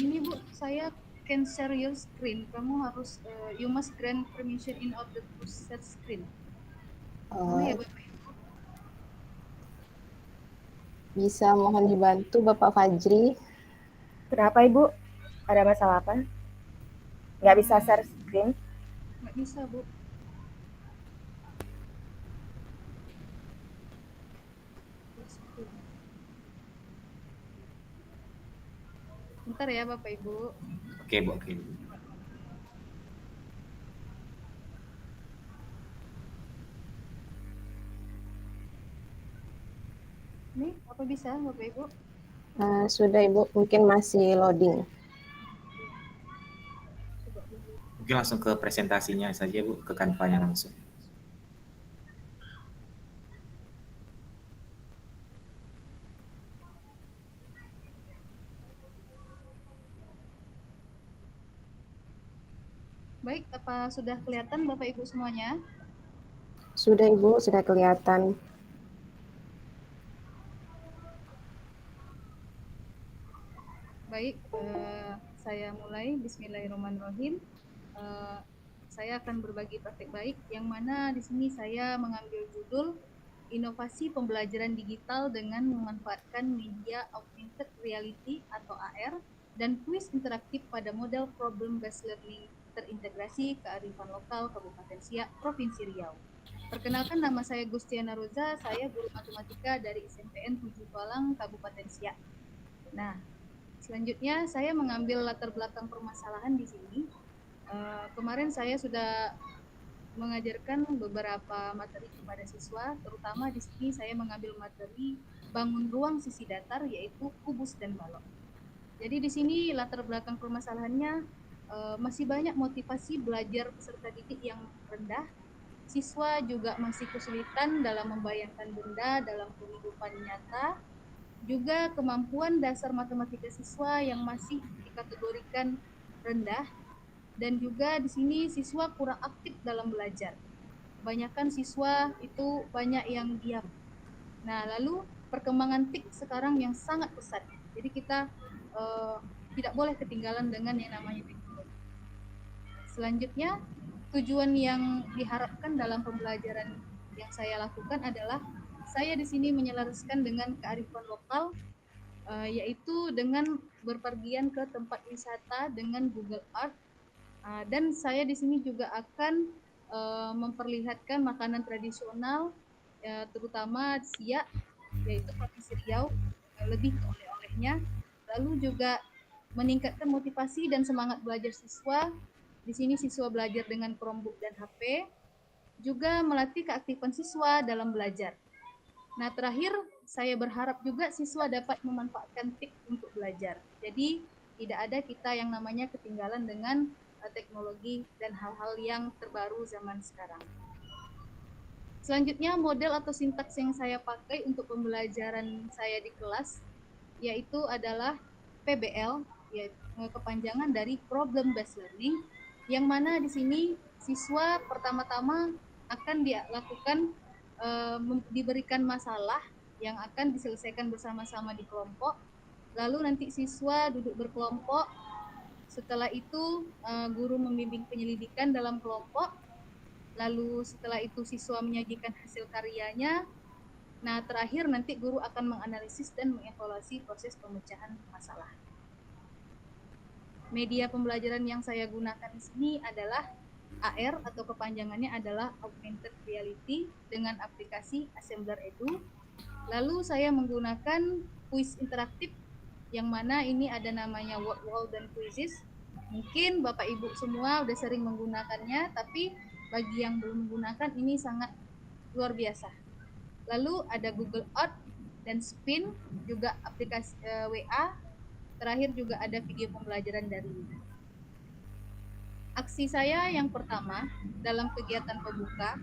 Ini Bu, saya can share your screen. Kamu harus you must grant permission in order to share screen. Ya, Bapak Ibu. Bisa mohon dibantu Bapak Fajri. Kenapa Ibu? Ada masalah apa? Nggak bisa share screen? Nggak bisa Bu. Bentar ya Bapak Ibu. Oke, Bu. Oke. Nih, apa bisa Bapak Ibu? Sudah Ibu, mungkin masih loading. Mungkin langsung ke presentasinya saja, Bu, ke Canva-nya langsung. Baik, apa sudah kelihatan Bapak Ibu semuanya? Sudah Ibu, sudah kelihatan. Baik, saya mulai. Bismillahirrahmanirrahim. Saya akan berbagi praktek baik, yang mana di sini saya mengambil judul Inovasi Pembelajaran Digital dengan memanfaatkan media augmented reality atau AR dan kuis interaktif pada model problem based learning terintegrasi kearifan lokal Kabupaten Siak, Provinsi Riau. Perkenalkan, nama saya Gustiana Roza, saya guru matematika dari SMPN 7 Tualang, Kabupaten Siak. Nah, selanjutnya saya mengambil latar belakang permasalahan di sini. Kemarin saya sudah mengajarkan beberapa materi kepada siswa, terutama di sini saya mengambil materi bangun ruang sisi datar, yaitu kubus dan balok. Jadi di sini latar belakang permasalahannya masih banyak motivasi belajar peserta didik yang rendah. Siswa juga masih kesulitan dalam membayangkan benda dalam kehidupan nyata. juga kemampuan dasar matematika siswa yang masih dikategorikan rendah, dan juga di sini siswa kurang aktif dalam belajar. Kebanyakan siswa itu banyak yang diam. Nah, lalu perkembangan TIK sekarang yang sangat pesat. Jadi kita tidak boleh ketinggalan dengan yang namanya teknologi. Selanjutnya, tujuan yang diharapkan dalam pembelajaran yang saya lakukan adalah saya di sini menyelaraskan dengan kearifan lokal, yaitu dengan berpergian ke tempat wisata dengan Google Earth. Dan saya di sini juga akan memperlihatkan makanan tradisional, terutama siak, yaitu Provinsi Riau, lebih ke oleh-olehnya. Lalu juga meningkatkan motivasi dan semangat belajar siswa. Di sini siswa belajar dengan Chromebook dan HP, juga melatih keaktifan siswa dalam belajar. Nah, terakhir saya berharap juga siswa dapat memanfaatkan TIK untuk belajar. Jadi tidak ada kita yang namanya ketinggalan dengan teknologi dan hal-hal yang terbaru zaman sekarang. Selanjutnya, model atau sintaks yang saya pakai untuk pembelajaran saya di kelas yaitu adalah PBL, yaitu kepanjangan dari Problem Based Learning, yang mana di sini siswa pertama-tama akan dilakukan diberikan masalah yang akan diselesaikan bersama-sama di kelompok. Lalu nanti siswa duduk berkelompok. Setelah itu guru membimbing penyelidikan dalam kelompok. Lalu setelah itu siswa menyajikan hasil karyanya. Nah, terakhir nanti guru akan menganalisis dan mengevaluasi proses pemecahan masalah. Media pembelajaran yang saya gunakan di sini adalah AR atau kepanjangannya adalah Augmented Reality dengan aplikasi Assembler Edu. Lalu saya menggunakan kuis interaktif yang mana ini ada namanya word wall dan quizzes. Mungkin Bapak Ibu semua udah sering menggunakannya, tapi bagi yang belum menggunakan ini sangat luar biasa. Lalu ada Google Earth dan Spin, juga aplikasi WA. Terakhir juga ada video pembelajaran dari aksi saya yang pertama dalam kegiatan pembuka.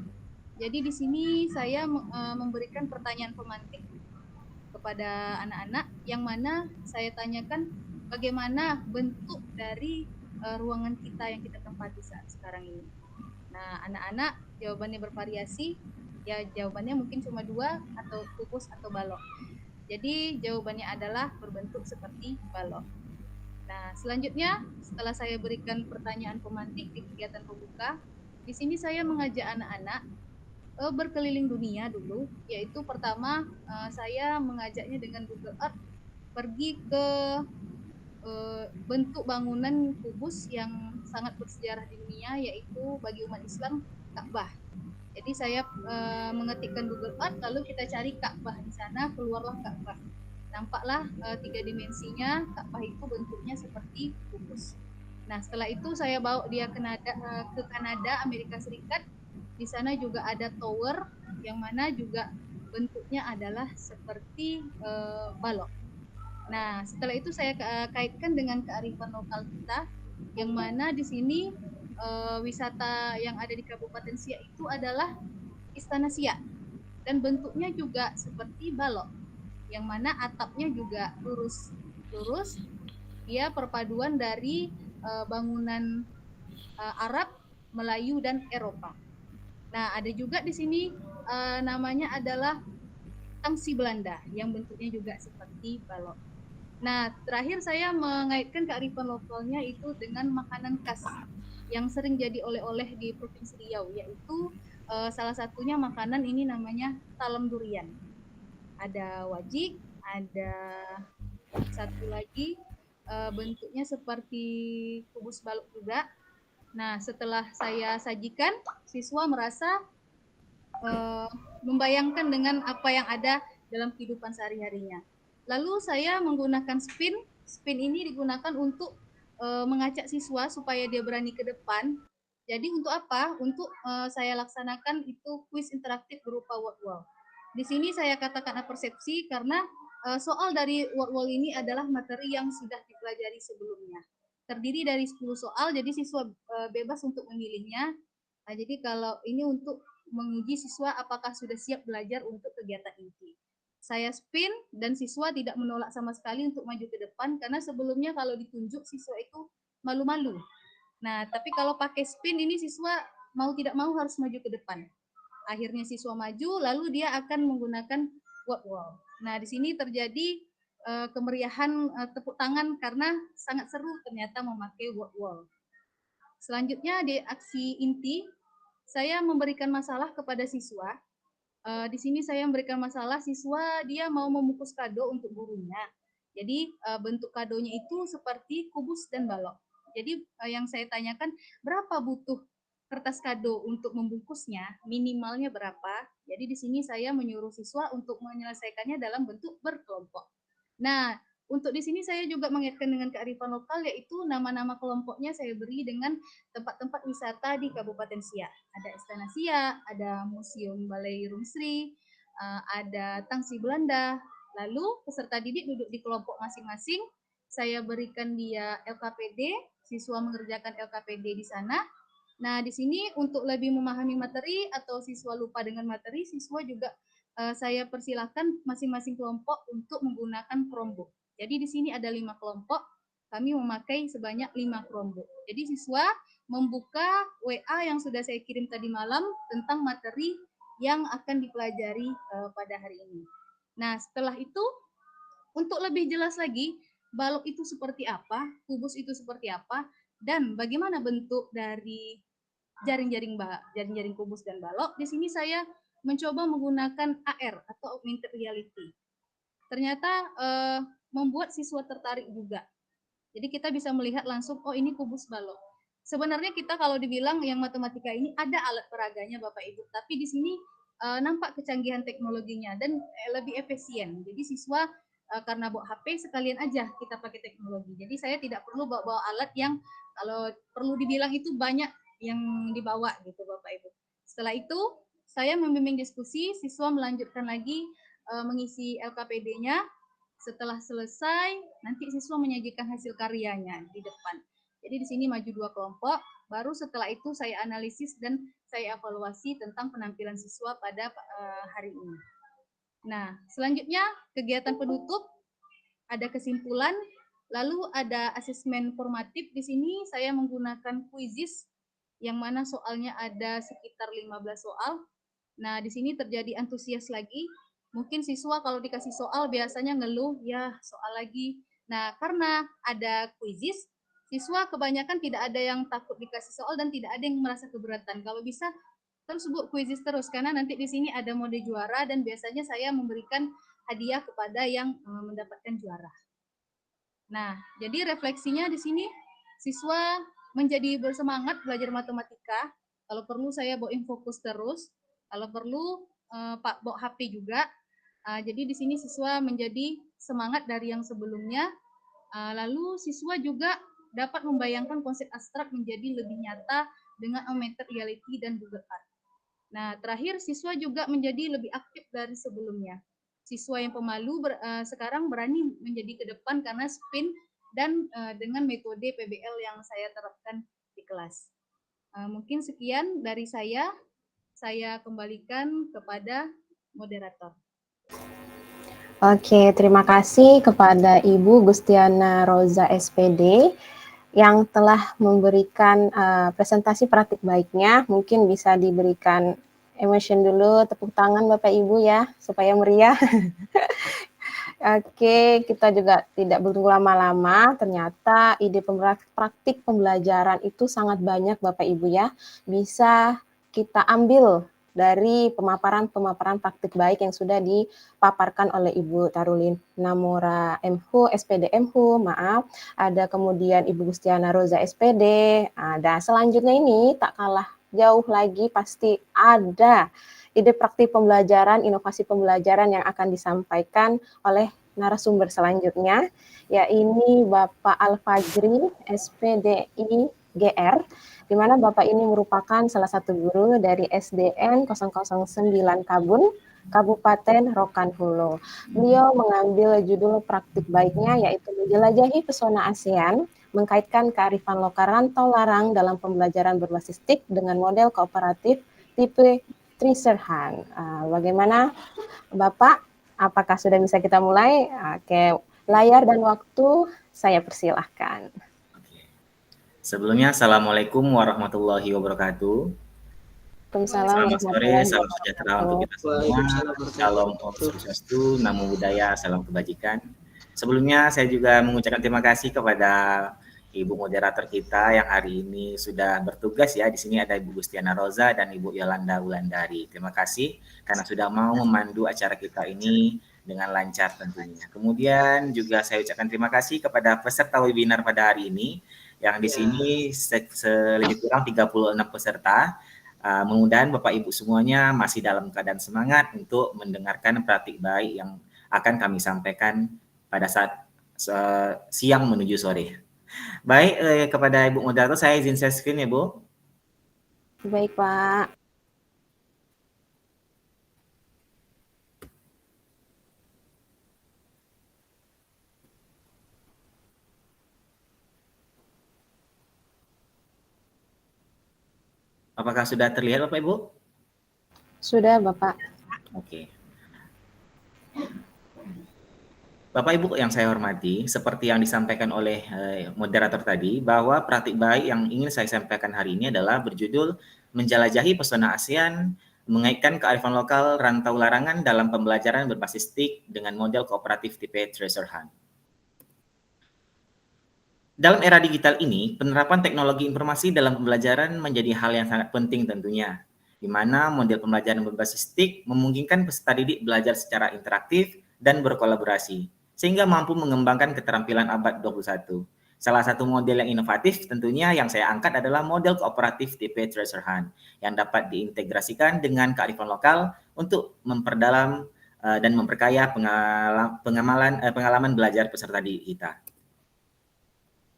Jadi di sini saya memberikan pertanyaan pemantik kepada anak-anak yang mana saya tanyakan bagaimana bentuk dari ruangan kita yang kita tempati saat sekarang ini. Nah, anak-anak jawabannya bervariasi. Ya, jawabannya mungkin cuma 2, atau kubus atau balok. Jadi jawabannya adalah berbentuk seperti balok. Nah, selanjutnya setelah saya berikan pertanyaan pemantik di kegiatan pembuka, di sini saya mengajak anak-anak berkeliling dunia dulu, yaitu pertama saya mengajaknya dengan Google Earth pergi ke bentuk bangunan kubus yang sangat bersejarah di dunia, yaitu bagi umat Islam Ka'bah. Jadi saya mengetikkan Google Earth, lalu kita cari Ka'bah di sana, keluarlah Ka'bah. Nampaklah 3 dimensinya, Ka'bah itu bentuknya seperti kubus. Nah, setelah itu saya bawa dia ke Kanada, Amerika Serikat. Di sana juga ada tower yang mana juga bentuknya adalah seperti balok. Nah, setelah itu saya kaitkan dengan kearifan lokal kita, yang mana di sini wisata yang ada di Kabupaten Siak itu adalah Istana Siak, dan bentuknya juga seperti balok, yang mana atapnya juga lurus. Dia perpaduan dari bangunan Arab, Melayu, dan Eropa. Nah, ada juga di sini namanya adalah tangsi Belanda, yang bentuknya juga seperti balok. Nah, terakhir saya mengaitkan kearifan lokalnya itu dengan makanan khas yang sering jadi oleh-oleh di Provinsi Riau, yaitu salah satunya makanan ini namanya talam durian. Ada wajik, ada satu lagi bentuknya seperti kubus balok juga. Nah, setelah saya sajikan, siswa merasa membayangkan dengan apa yang ada dalam kehidupan sehari-harinya. Lalu saya menggunakan spin. Spin ini digunakan untuk mengajak siswa supaya dia berani ke depan. Jadi untuk apa? Untuk saya laksanakan itu kuis interaktif berupa word wall. Di sini saya katakan persepsi karena soal dari word wall ini adalah materi yang sudah dipelajari sebelumnya. Terdiri dari 10 soal, jadi siswa bebas untuk memilihnya. Nah, jadi kalau ini untuk menguji siswa apakah sudah siap belajar untuk kegiatan inti. Saya spin dan siswa tidak menolak sama sekali untuk maju ke depan karena sebelumnya kalau ditunjuk siswa itu malu-malu. Nah, tapi kalau pakai spin ini siswa mau tidak mau harus maju ke depan. Akhirnya siswa maju, lalu dia akan menggunakan walk wall. Nah, di sini terjadi kemeriahan tepuk tangan karena sangat seru ternyata memakai walk wall. Selanjutnya di aksi inti, saya memberikan masalah kepada siswa. Di sini saya memberikan masalah siswa dia mau membungkus kado untuk gurunya. Jadi bentuk kadonya itu seperti kubus dan balok. Jadi yang saya tanyakan berapa butuh kertas kado untuk membungkusnya, minimalnya berapa. Jadi di sini saya menyuruh siswa untuk menyelesaikannya dalam bentuk berkelompok. Nah, untuk di sini saya juga mengaitkan dengan kearifan lokal, yaitu nama-nama kelompoknya saya beri dengan tempat-tempat wisata di Kabupaten Siak. Ada Istana Siak, ada Museum Balai Rumsri, ada Tangsi Belanda. Lalu peserta didik duduk di kelompok masing-masing. Saya berikan dia LKPD, siswa mengerjakan LKPD di sana. Nah, di sini untuk lebih memahami materi atau siswa lupa dengan materi, siswa juga saya persilahkan masing-masing kelompok untuk menggunakan Chromebook. Jadi di sini ada 5 kelompok, kami memakai sebanyak 5 Chromebook. Jadi siswa membuka WA yang sudah saya kirim tadi malam tentang materi yang akan dipelajari pada hari ini. Nah, setelah itu untuk lebih jelas lagi, balok itu seperti apa, kubus itu seperti apa, dan bagaimana bentuk dari jaring-jaring kubus dan balok. Di sini saya mencoba menggunakan AR atau augmented reality. Ternyata membuat siswa tertarik juga. Jadi kita bisa melihat langsung, oh ini kubus balok. Sebenarnya kita kalau dibilang yang matematika ini ada alat peraganya Bapak Ibu, tapi di sini nampak kecanggihan teknologinya dan lebih efisien. Jadi siswa karena bawa HP sekalian aja kita pakai teknologi. Jadi saya tidak perlu bawa alat yang kalau perlu dibilang itu banyak yang dibawa gitu Bapak Ibu. Setelah itu saya membimbing diskusi, siswa melanjutkan lagi mengisi LKPD-nya. Setelah selesai, nanti siswa menyajikan hasil karyanya di depan. Jadi di sini maju 2 kelompok, baru setelah itu saya analisis dan saya evaluasi tentang penampilan siswa pada hari ini. Nah, selanjutnya kegiatan penutup, ada kesimpulan, lalu ada asesmen formatif. Di sini saya menggunakan quizzes yang mana soalnya ada sekitar 15 soal. Nah, di sini terjadi antusias lagi. Mungkin siswa kalau dikasih soal biasanya ngeluh, ya soal lagi. Nah, karena ada quizzes, siswa kebanyakan tidak ada yang takut dikasih soal dan tidak ada yang merasa keberatan. Kalau bisa terus buat quizzes terus, karena nanti di sini ada mode juara dan biasanya saya memberikan hadiah kepada yang mendapatkan juara. Nah, jadi refleksinya di sini siswa menjadi bersemangat belajar matematika. Kalau perlu saya bawain fokus terus. Kalau perlu Pak bawa HP juga. Jadi di sini siswa menjadi semangat dari yang sebelumnya. Lalu siswa juga dapat membayangkan konsep abstrak menjadi lebih nyata dengan augmented reality dan Google Earth. Nah, terakhir siswa juga menjadi lebih aktif dari sebelumnya. Siswa yang pemalu sekarang berani menjadi ke depan karena spin dan dengan metode PBL yang saya terapkan di kelas. Mungkin sekian dari saya kembalikan kepada moderator. Oke, terima kasih kepada Ibu Gustiana Roza SPD yang telah memberikan presentasi praktik baiknya. Mungkin bisa diberikan emotion dulu, tepuk tangan Bapak Ibu ya, supaya meriah. Oke, kita juga tidak butuh lama-lama. Ternyata ide praktik pembelajaran itu sangat banyak Bapak Ibu ya. Bisa kita ambil dari pemaparan praktik baik yang sudah dipaparkan oleh Ibu Tarulin Namura MHU, SPD MHU, maaf. Ada kemudian Ibu Gustiana Roza SPD. Dan selanjutnya ini tak kalah jauh lagi pasti ada ide praktik pembelajaran, inovasi pembelajaran yang akan disampaikan oleh narasumber selanjutnya, yaitu Bapak Al-Fajri, SPDI GR, di mana Bapak ini merupakan salah satu guru dari SDN 009 Kabun, Kabupaten Rokan Hulu. Beliau mengambil judul praktik baiknya, yaitu menjelajahi pesona ASEAN, mengkaitkan kearifan lokal rantau larang dalam pembelajaran berbasis TIK dengan model kooperatif tipe Treasure Hunt. Bagaimana Bapak? Apakah sudah bisa kita mulai? Oke, layar dan waktu saya persilahkan. Oke. Sebelumnya, Assalamualaikum warahmatullahi wabarakatuh. Waalaikumsalam Selamat sore, warahmatullahi salam sejahtera untuk kita semua. Waalaikumsalam Salam Om Swastiastu, Namo Buddhaya, salam kebajikan. Sebelumnya saya juga mengucapkan terima kasih kepada Ibu moderator kita yang hari ini sudah bertugas ya. Di sini ada Ibu Gustiana Roza dan Ibu Yolanda Wulandari. Terima kasih karena sudah mau memandu acara kita ini dengan lancar tentunya. Kemudian juga saya ucapkan terima kasih kepada peserta webinar pada hari ini yang di sini lebih kurang 36 peserta. Mudah-mudahan Bapak Ibu semuanya masih dalam keadaan semangat untuk mendengarkan praktik baik yang akan kami sampaikan pada saat siang menuju sore. Baik, kepada Ibu moderator saya izin share screen ya Bu. Baik Pak. Apakah sudah terlihat Bapak Ibu? Sudah Bapak. Oke. Bapak Ibu yang saya hormati, seperti yang disampaikan oleh moderator tadi, bahwa praktik baik yang ingin saya sampaikan hari ini adalah berjudul Menjelajahi Pesona ASEAN, mengaitkan kearifan lokal rantau larangan dalam pembelajaran berbasis TIK dengan model kooperatif tipe Treasure Hunt. Dalam era digital ini, penerapan teknologi informasi dalam pembelajaran menjadi hal yang sangat penting tentunya, di mana model pembelajaran berbasis TIK memungkinkan peserta didik belajar secara interaktif dan berkolaborasi, sehingga mampu mengembangkan keterampilan abad 21. Salah satu model yang inovatif tentunya yang saya angkat adalah model kooperatif tipe Treasure Hunt, yang dapat diintegrasikan dengan kearifan lokal untuk memperdalam dan memperkaya pengalaman belajar peserta didik kita.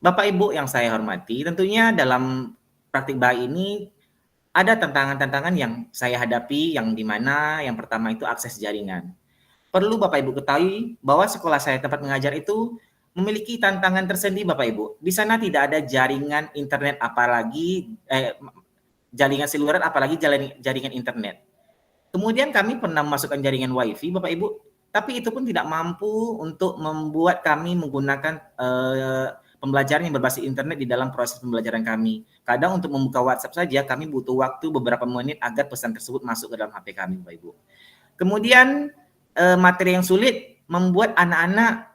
Bapak Ibu yang saya hormati, tentunya dalam praktik baik ini ada tantangan-tantangan yang saya hadapi, yang dimana yang pertama itu akses jaringan. Perlu Bapak Ibu ketahui bahwa sekolah saya tempat mengajar itu memiliki tantangan tersendiri Bapak Ibu. Di sana tidak ada jaringan internet apalagi jaringan seluler apalagi jaringan internet. Kemudian kami pernah memasukkan jaringan WiFi Bapak Ibu, tapi itu pun tidak mampu untuk membuat kami menggunakan pembelajaran yang berbasis internet di dalam proses pembelajaran kami. Kadang untuk membuka WhatsApp saja kami butuh waktu beberapa menit agar pesan tersebut masuk ke dalam HP kami, Bapak Ibu. Kemudian materi yang sulit membuat anak-anak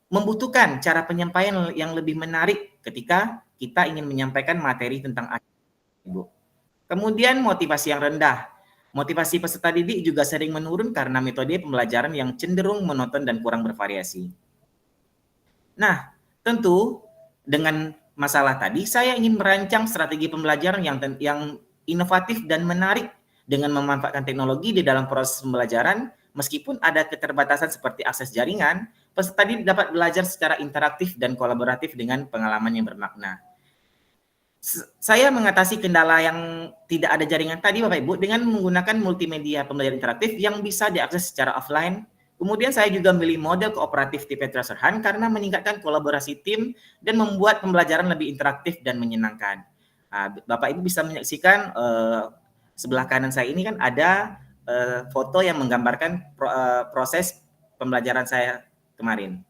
membutuhkan cara penyampaian yang lebih menarik ketika kita ingin menyampaikan materi tentang Ibu. Kemudian motivasi yang rendah. Motivasi peserta didik juga sering menurun karena metode pembelajaran yang cenderung monoton dan kurang bervariasi. Nah, tentu dengan masalah tadi saya ingin merancang strategi pembelajaran yang inovatif dan menarik dengan memanfaatkan teknologi di dalam proses pembelajaran. Meskipun ada keterbatasan seperti akses jaringan, peserta didik dapat belajar secara interaktif dan kolaboratif dengan pengalaman yang bermakna. Saya mengatasi kendala yang tidak ada jaringan tadi Bapak Ibu dengan menggunakan multimedia pembelajaran interaktif yang bisa diakses secara offline. Kemudian saya juga memilih model kooperatif tipe Treasure Hunt karena meningkatkan kolaborasi tim dan membuat pembelajaran lebih interaktif dan menyenangkan. Bapak Ibu bisa menyaksikan sebelah kanan saya ini kan ada foto yang menggambarkan proses pembelajaran saya kemarin.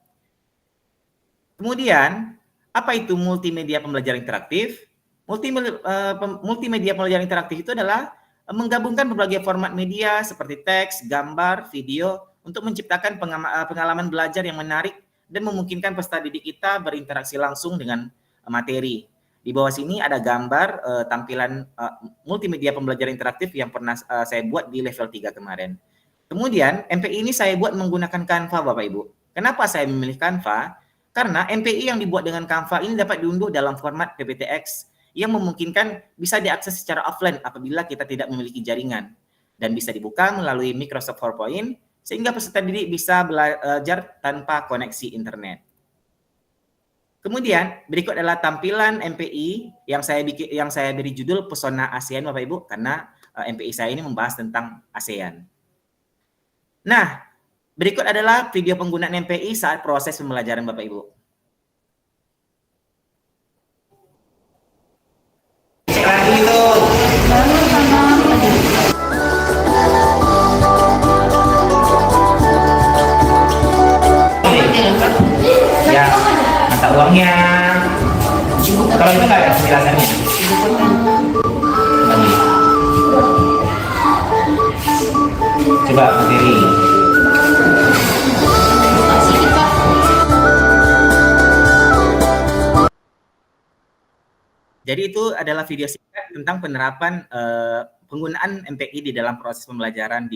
Kemudian, apa itu multimedia pembelajaran interaktif? Multimedia pembelajaran interaktif itu adalah menggabungkan berbagai format media seperti teks, gambar, video untuk menciptakan pengalaman belajar yang menarik dan memungkinkan peserta didik kita berinteraksi langsung dengan materi. Di bawah sini ada gambar tampilan multimedia pembelajaran interaktif yang pernah saya buat di level 3 kemarin. Kemudian MPI ini saya buat menggunakan Canva Bapak Ibu. Kenapa saya memilih Canva? Karena MPI yang dibuat dengan Canva ini dapat diunduh dalam format PPTX yang memungkinkan bisa diakses secara offline apabila kita tidak memiliki jaringan dan bisa dibuka melalui Microsoft PowerPoint sehingga peserta didik bisa belajar tanpa koneksi internet. Kemudian berikut adalah tampilan MPI yang saya beri judul Pesona ASEAN Bapak Ibu karena MPI saya ini membahas tentang ASEAN. Nah, berikut adalah video penggunaan MPI saat proses pembelajaran Bapak Ibu. uangnya. Kalau itu nggak ada penjelasannya. Coba berdiri. Jadi itu adalah video singkat tentang penerapan penggunaan MPI di dalam proses pembelajaran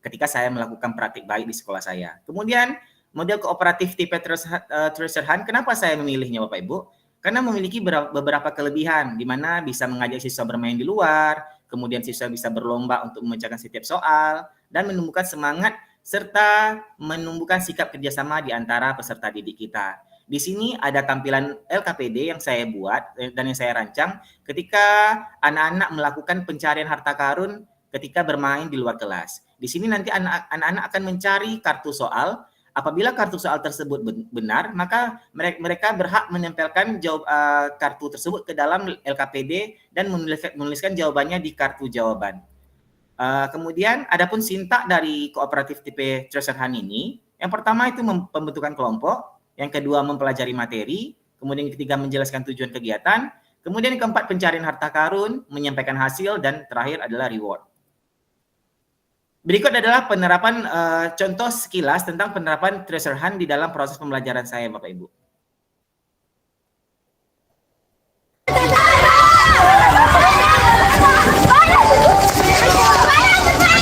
ketika saya melakukan praktik baik di sekolah saya. Kemudian model kooperatif tipe Treasure Hunt, kenapa saya memilihnya Bapak Ibu? Karena memiliki beberapa kelebihan, di mana bisa mengajak siswa bermain di luar, kemudian siswa bisa berlomba untuk memecahkan setiap soal, dan menumbuhkan semangat serta menumbuhkan sikap kerjasama di antara peserta didik kita. Di sini ada tampilan LKPD yang saya buat dan yang saya rancang ketika anak-anak melakukan pencarian harta karun ketika bermain di luar kelas. Di sini nanti anak-anak akan mencari kartu soal. Apabila kartu soal tersebut benar, maka mereka berhak menempelkan kartu tersebut ke dalam LKPD dan menuliskan jawabannya di kartu jawaban. Kemudian adapun sintak dari kooperatif tipe Treasure Hunt ini, yang pertama itu pembentukan kelompok, yang kedua mempelajari materi, kemudian yang ketiga menjelaskan tujuan kegiatan, kemudian yang keempat pencarian harta karun, menyampaikan hasil, dan terakhir adalah reward. Berikut adalah penerapan contoh sekilas tentang penerapan Treasure Hunt di dalam proses pembelajaran saya, Bapak Ibu.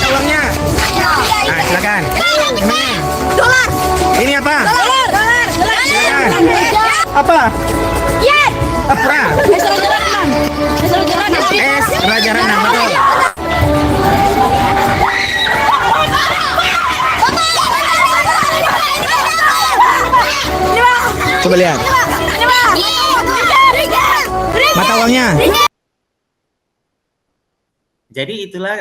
Uangnya. Nah, silakan. Dolar. Ini apa? Dolar. Silakan. Apa? Yen. Apa? Es Raja Renang, betul. Coba lihat. Mata uangnya. Jadi itulah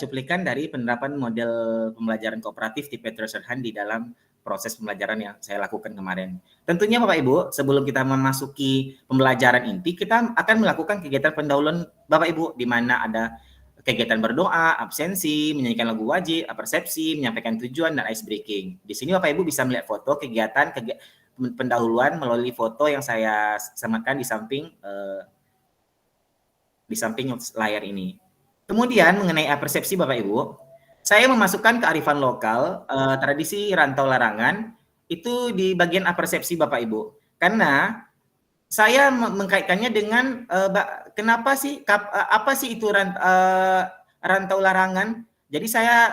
cuplikan dari penerapan model pembelajaran kooperatif tipe Treasure Hunt di dalam proses pembelajaran yang saya lakukan kemarin. Tentunya Bapak Ibu, sebelum kita memasuki pembelajaran inti, kita akan melakukan kegiatan pendahuluan Bapak Ibu, di mana ada kegiatan berdoa, absensi, menyanyikan lagu wajib, persepsi, menyampaikan tujuan, dan ice breaking. Di sini Bapak Ibu bisa melihat foto kegiatan pendahuluan melalui foto yang saya sematkan di samping layar ini. Kemudian mengenai persepsi Bapak Ibu, saya memasukkan kearifan lokal, tradisi rantau larangan itu di bagian persepsi Bapak Ibu. Karena saya mengkaitkannya dengan kenapa sih apa sih itu rantau larangan? Jadi saya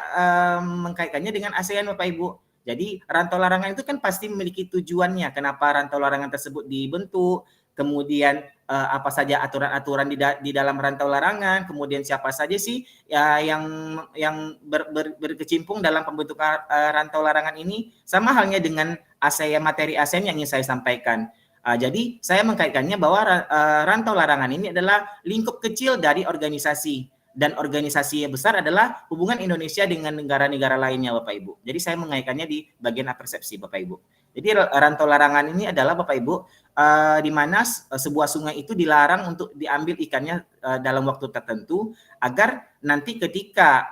mengkaitkannya dengan ASEAN Bapak Ibu. Jadi rantau larangan itu kan pasti memiliki tujuannya. Kenapa rantau larangan tersebut dibentuk? Kemudian apa saja aturan-aturan di dalam rantau larangan, kemudian siapa saja sih yang berkecimpung dalam pembentukan rantau larangan ini, sama halnya dengan materi ASEAN yang ingin saya sampaikan. Jadi saya mengkaitkannya bahwa rantau larangan ini adalah lingkup kecil dari organisasi, dan organisasi yang besar adalah hubungan Indonesia dengan negara-negara lainnya Bapak Ibu. Jadi saya mengaitkannya di bagian persepsi Bapak Ibu. Jadi rantau larangan ini adalah Bapak Ibu di mana sebuah sungai itu dilarang untuk diambil ikannya dalam waktu tertentu, agar nanti ketika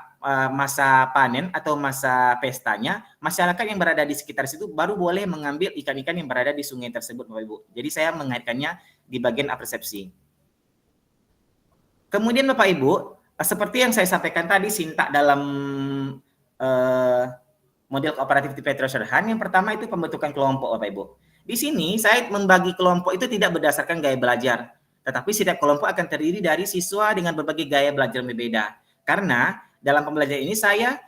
masa panen atau masa pestanya, masyarakat yang berada di sekitar situ baru boleh mengambil ikan-ikan yang berada di sungai tersebut Bapak Ibu. Jadi saya mengaitkannya di bagian persepsi. Kemudian Bapak Ibu, seperti yang saya sampaikan tadi, sintak dalam model kooperatif tipe Treasure Hunt, yang pertama itu pembentukan kelompok Bapak Ibu. Di sini saya membagi kelompok itu tidak berdasarkan gaya belajar, tetapi setiap kelompok akan terdiri dari siswa dengan berbagai gaya belajar berbeda. Karena dalam pembelajaran ini saya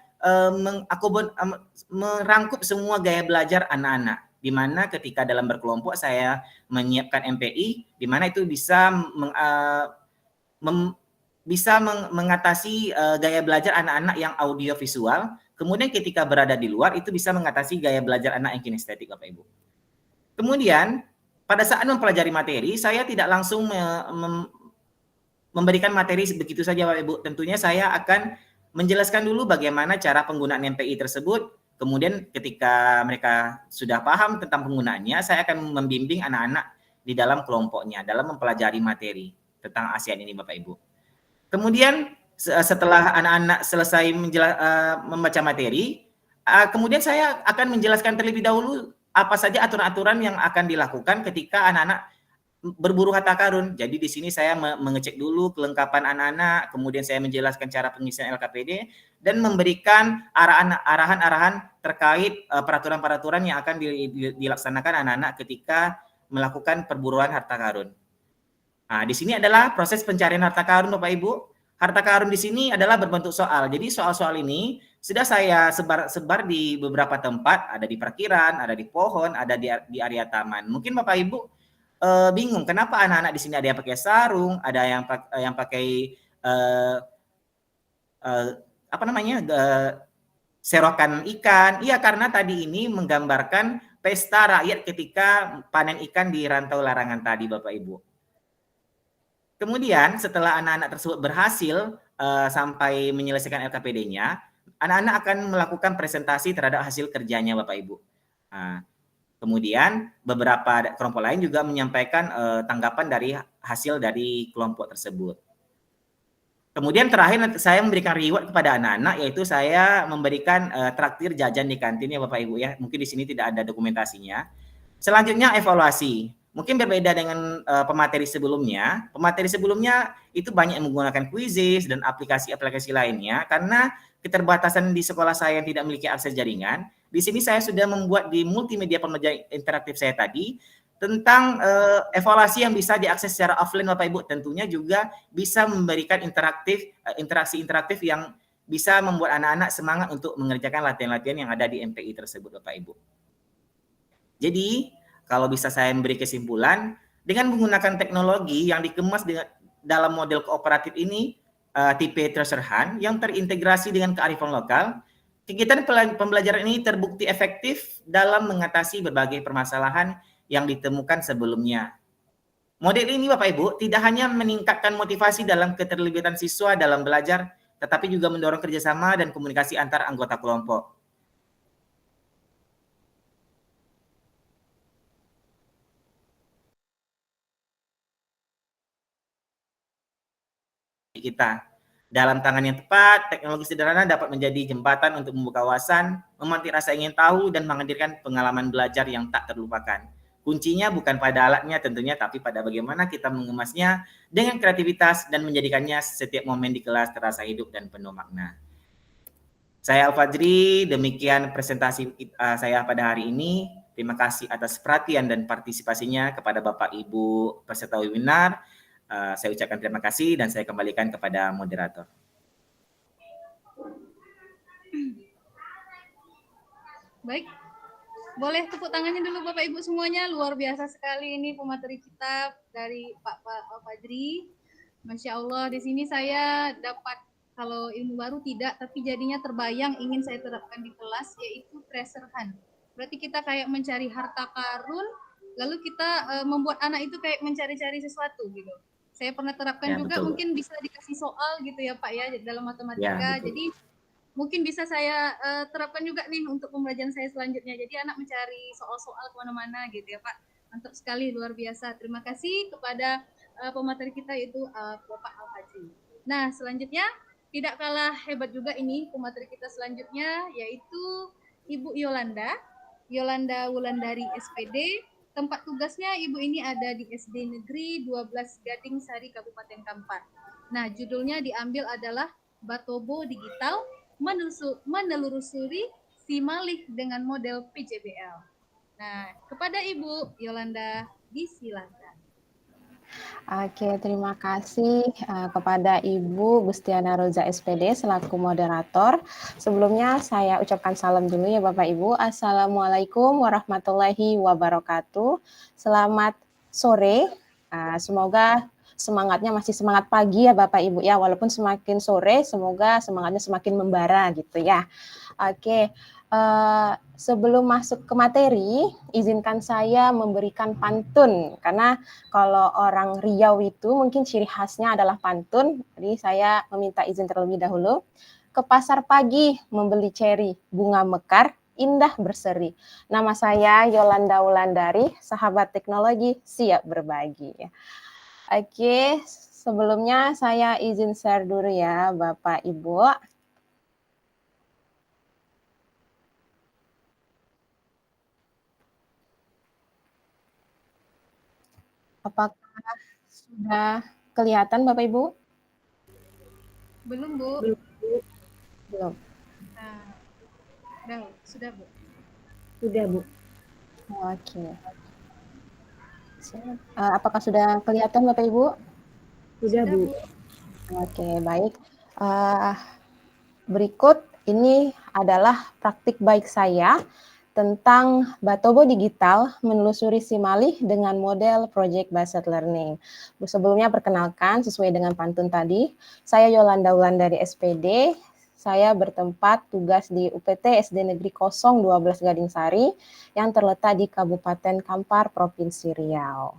merangkup semua gaya belajar anak-anak, di mana ketika dalam berkelompok saya menyiapkan MPI, di mana itu bisa mengatasi gaya belajar anak-anak yang audio visual. Kemudian ketika berada di luar itu bisa mengatasi gaya belajar anak yang kinestetik Bapak Ibu. Kemudian pada saat mempelajari materi, saya tidak langsung memberikan materi begitu saja Bapak Ibu. Tentunya saya akan menjelaskan dulu bagaimana cara penggunaan MPI tersebut. Kemudian ketika mereka sudah paham tentang penggunaannya, saya akan membimbing anak-anak di dalam kelompoknya dalam mempelajari materi tentang ASEAN ini Bapak Ibu. Kemudian setelah anak-anak selesai membaca materi, kemudian saya akan menjelaskan terlebih dahulu apa saja aturan-aturan yang akan dilakukan ketika anak-anak berburu harta karun. Jadi di sini saya mengecek dulu kelengkapan anak-anak, kemudian saya menjelaskan cara pengisian LKPD dan memberikan arahan-arahan terkait peraturan-peraturan yang akan dilaksanakan anak-anak ketika melakukan perburuan harta karun. Nah, di sini adalah proses pencarian harta karun, Bapak Ibu. Harta karun di sini adalah berbentuk soal. Jadi soal-soal ini sudah saya sebar di beberapa tempat, ada di parkiran, ada di pohon, ada di area taman. Mungkin Bapak Ibu bingung kenapa anak-anak di sini ada yang pakai sarung, ada yang pakai serokan ikan. Iya, karena tadi ini menggambarkan pesta rakyat ketika panen ikan di rantau larangan tadi, Bapak Ibu. Kemudian setelah anak-anak tersebut berhasil sampai menyelesaikan LKPD-nya, anak-anak akan melakukan presentasi terhadap hasil kerjanya, Bapak Ibu. Nah, kemudian beberapa kelompok lain juga menyampaikan tanggapan dari hasil dari kelompok tersebut. Kemudian terakhir saya memberikan reward kepada anak-anak, yaitu saya memberikan traktir jajan di kantin ya Bapak Ibu ya. Mungkin di sini tidak ada dokumentasinya. Selanjutnya evaluasi. Mungkin berbeda dengan pemateri sebelumnya. Pemateri sebelumnya itu banyak menggunakan quizzes dan aplikasi-aplikasi lainnya karena keterbatasan di sekolah saya yang tidak memiliki akses jaringan. Di sini saya sudah membuat di multimedia pembelajaran interaktif saya tadi tentang evaluasi yang bisa diakses secara offline Bapak Ibu, tentunya juga bisa memberikan interaksi interaktif yang bisa membuat anak-anak semangat untuk mengerjakan latihan-latihan yang ada di MPI tersebut Bapak Ibu. Jadi kalau bisa saya memberi kesimpulan, dengan menggunakan teknologi yang dikemas dalam model kooperatif ini tipe treasure hunt yang terintegrasi dengan kearifan lokal, kegiatan pembelajaran ini terbukti efektif dalam mengatasi berbagai permasalahan yang ditemukan sebelumnya. Model ini Bapak Ibu tidak hanya meningkatkan motivasi dalam keterlibatan siswa dalam belajar, tetapi juga mendorong kerjasama dan komunikasi antar anggota kelompok. Kita. Dalam tangan yang tepat, teknologi sederhana dapat menjadi jembatan untuk membuka wawasan, memantik rasa ingin tahu, dan menghadirkan pengalaman belajar yang tak terlupakan. Kuncinya bukan pada alatnya tentunya, tapi pada bagaimana kita mengemasnya dengan kreativitas dan menjadikannya setiap momen di kelas terasa hidup dan penuh makna. Saya Al-Fajri, demikian presentasi saya pada hari ini. Terima kasih atas perhatian dan partisipasinya kepada Bapak Ibu peserta webinar. Saya ucapkan terima kasih dan saya kembalikan kepada moderator. Baik, boleh tepuk tangannya dulu Bapak Ibu semuanya. Luar biasa sekali ini pemateri kita dari Pak Al-Fajri. Masya Allah, di sini saya dapat kalau ilmu baru tidak, tapi jadinya terbayang ingin saya terapkan di kelas, yaitu treasure hunt. Berarti kita kayak mencari harta karun, lalu kita membuat anak itu kayak mencari-cari sesuatu gitu. Saya pernah terapkan juga, betul. Mungkin bisa dikasih soal gitu ya Pak ya dalam matematika. Ya, jadi mungkin bisa saya terapkan juga nih untuk pembelajaran saya selanjutnya. Jadi anak mencari soal-soal kemana-mana gitu ya Pak. Mantap sekali, luar biasa. Terima kasih kepada pemateri kita yaitu Bapak Al-Fajri. Nah selanjutnya tidak kalah hebat juga ini pemateri kita selanjutnya yaitu Ibu Yolanda Wulandari SPD. Tempat tugasnya Ibu ini ada di SD Negeri 12 Gading Sari Kabupaten Kampar. Nah, judulnya diambil adalah Batobo Digital menelusuri si malih dengan model PJBL. Nah, kepada Ibu Yolanda disilakan. Oke, terima kasih kepada Ibu Gustiana Roza SPD selaku moderator. Sebelumnya saya ucapkan salam dulu ya Bapak Ibu. Assalamualaikum warahmatullahi wabarakatuh. Selamat sore. Semoga semangatnya masih semangat pagi ya Bapak Ibu ya. Walaupun semakin sore, semoga semangatnya semakin membara gitu ya. Oke. Sebelum masuk ke materi, izinkan saya memberikan pantun karena kalau orang Riau itu mungkin ciri khasnya adalah pantun. Jadi saya meminta izin terlebih dahulu. Ke pasar pagi membeli ceri, bunga mekar, indah berseri. Nama saya Yolanda Wulandari, sahabat teknologi siap berbagi. Oke, sebelumnya saya izin share dulu ya Bapak Ibu. Apakah sudah kelihatan Bapak Ibu? Belum, Bu. Belum. Nah, sudah, Bu. Sudah, Bu. Oke. Apakah sudah kelihatan Bapak Ibu? Sudah, Bu. Oke, baik. Berikut ini adalah praktik baik saya tentang Batobo Digital menelusuri Simalih dengan model Project Based Learning. Sebelumnya perkenalkan sesuai dengan pantun tadi, saya Yolanda Wulan dari SPD. Saya bertempat tugas di UPT SD Negeri 012 Gading Sari yang terletak di Kabupaten Kampar, Provinsi Riau.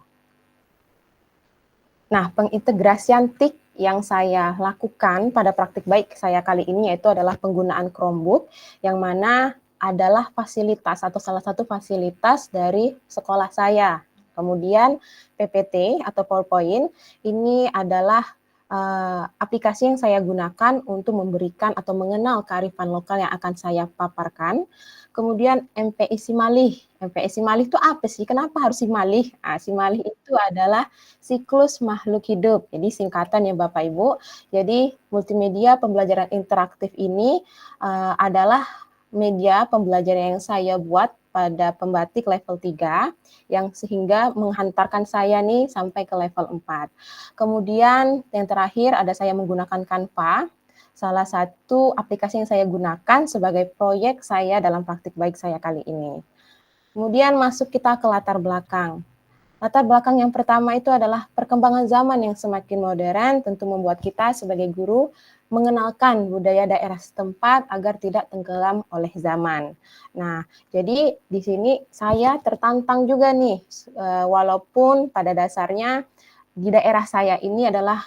Nah, pengintegrasian TIK yang saya lakukan pada praktik baik saya kali ini yaitu adalah penggunaan Chromebook yang mana adalah fasilitas atau salah satu fasilitas dari sekolah saya. Kemudian PPT atau PowerPoint ini adalah aplikasi yang saya gunakan untuk memberikan atau mengenal kearifan lokal yang akan saya paparkan. Kemudian MPI Simalih. MPI Simalih itu apa sih? Kenapa harus Simalih? Nah, Simalih itu adalah siklus makhluk hidup. Jadi singkatan ya Bapak Ibu. Jadi multimedia pembelajaran interaktif ini adalah media pembelajaran yang saya buat pada pembatik level 3 yang sehingga menghantarkan saya nih sampai ke level 4. Kemudian yang terakhir ada saya menggunakan Canva, salah satu aplikasi yang saya gunakan sebagai proyek saya dalam praktik baik saya kali ini. Kemudian masuk kita ke latar belakang. Latar belakang yang pertama itu adalah perkembangan zaman yang semakin modern tentu membuat kita sebagai guru mengenalkan budaya daerah setempat agar tidak tenggelam oleh zaman. Nah, jadi di sini saya tertantang juga nih, walaupun pada dasarnya di daerah saya ini adalah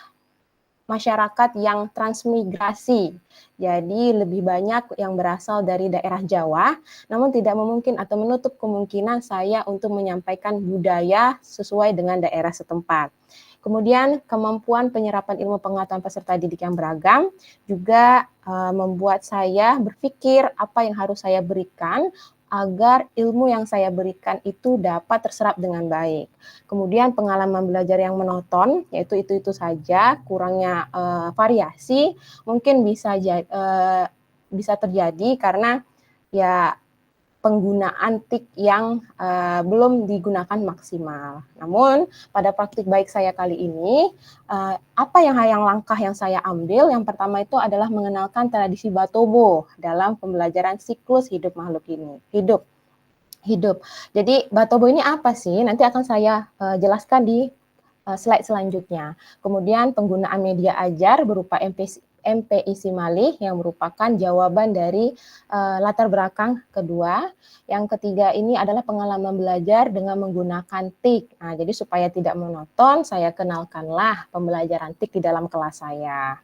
masyarakat yang transmigrasi. Jadi lebih banyak yang berasal dari daerah Jawa, namun tidak memungkin atau menutup kemungkinan saya untuk menyampaikan budaya sesuai dengan daerah setempat. Kemudian kemampuan penyerapan ilmu pengetahuan peserta didik yang beragam juga membuat saya berpikir apa yang harus saya berikan agar ilmu yang saya berikan itu dapat terserap dengan baik. Kemudian pengalaman belajar yang monoton, yaitu itu saja, kurangnya variasi, mungkin bisa terjadi karena ya penggunaan TIK yang belum digunakan maksimal. Namun pada praktik baik saya kali ini, apa yang langkah yang saya ambil? Yang pertama itu adalah mengenalkan tradisi Batobo dalam pembelajaran siklus hidup makhluk ini. Hidup. Jadi Batobo ini apa sih? Nanti akan saya jelaskan di slide selanjutnya. Kemudian penggunaan media ajar berupa MPI Simalih yang merupakan jawaban dari latar belakang kedua. Yang ketiga ini adalah pengalaman belajar dengan menggunakan TIK. Nah, jadi supaya tidak monoton, saya kenalkanlah pembelajaran TIK di dalam kelas saya.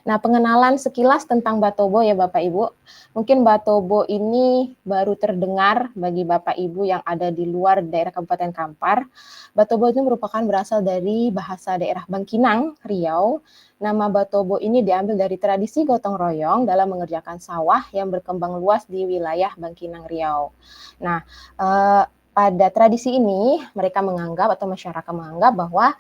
Nah, pengenalan sekilas tentang Batobo ya Bapak Ibu. Mungkin Batobo ini baru terdengar bagi Bapak Ibu yang ada di luar daerah Kabupaten Kampar. Batobo itu merupakan berasal dari bahasa daerah Bangkinang, Riau. Nama Batobo ini diambil dari tradisi gotong royong dalam mengerjakan sawah yang berkembang luas di wilayah Bangkinang, Riau. Nah, pada tradisi ini mereka menganggap atau masyarakat menganggap bahwa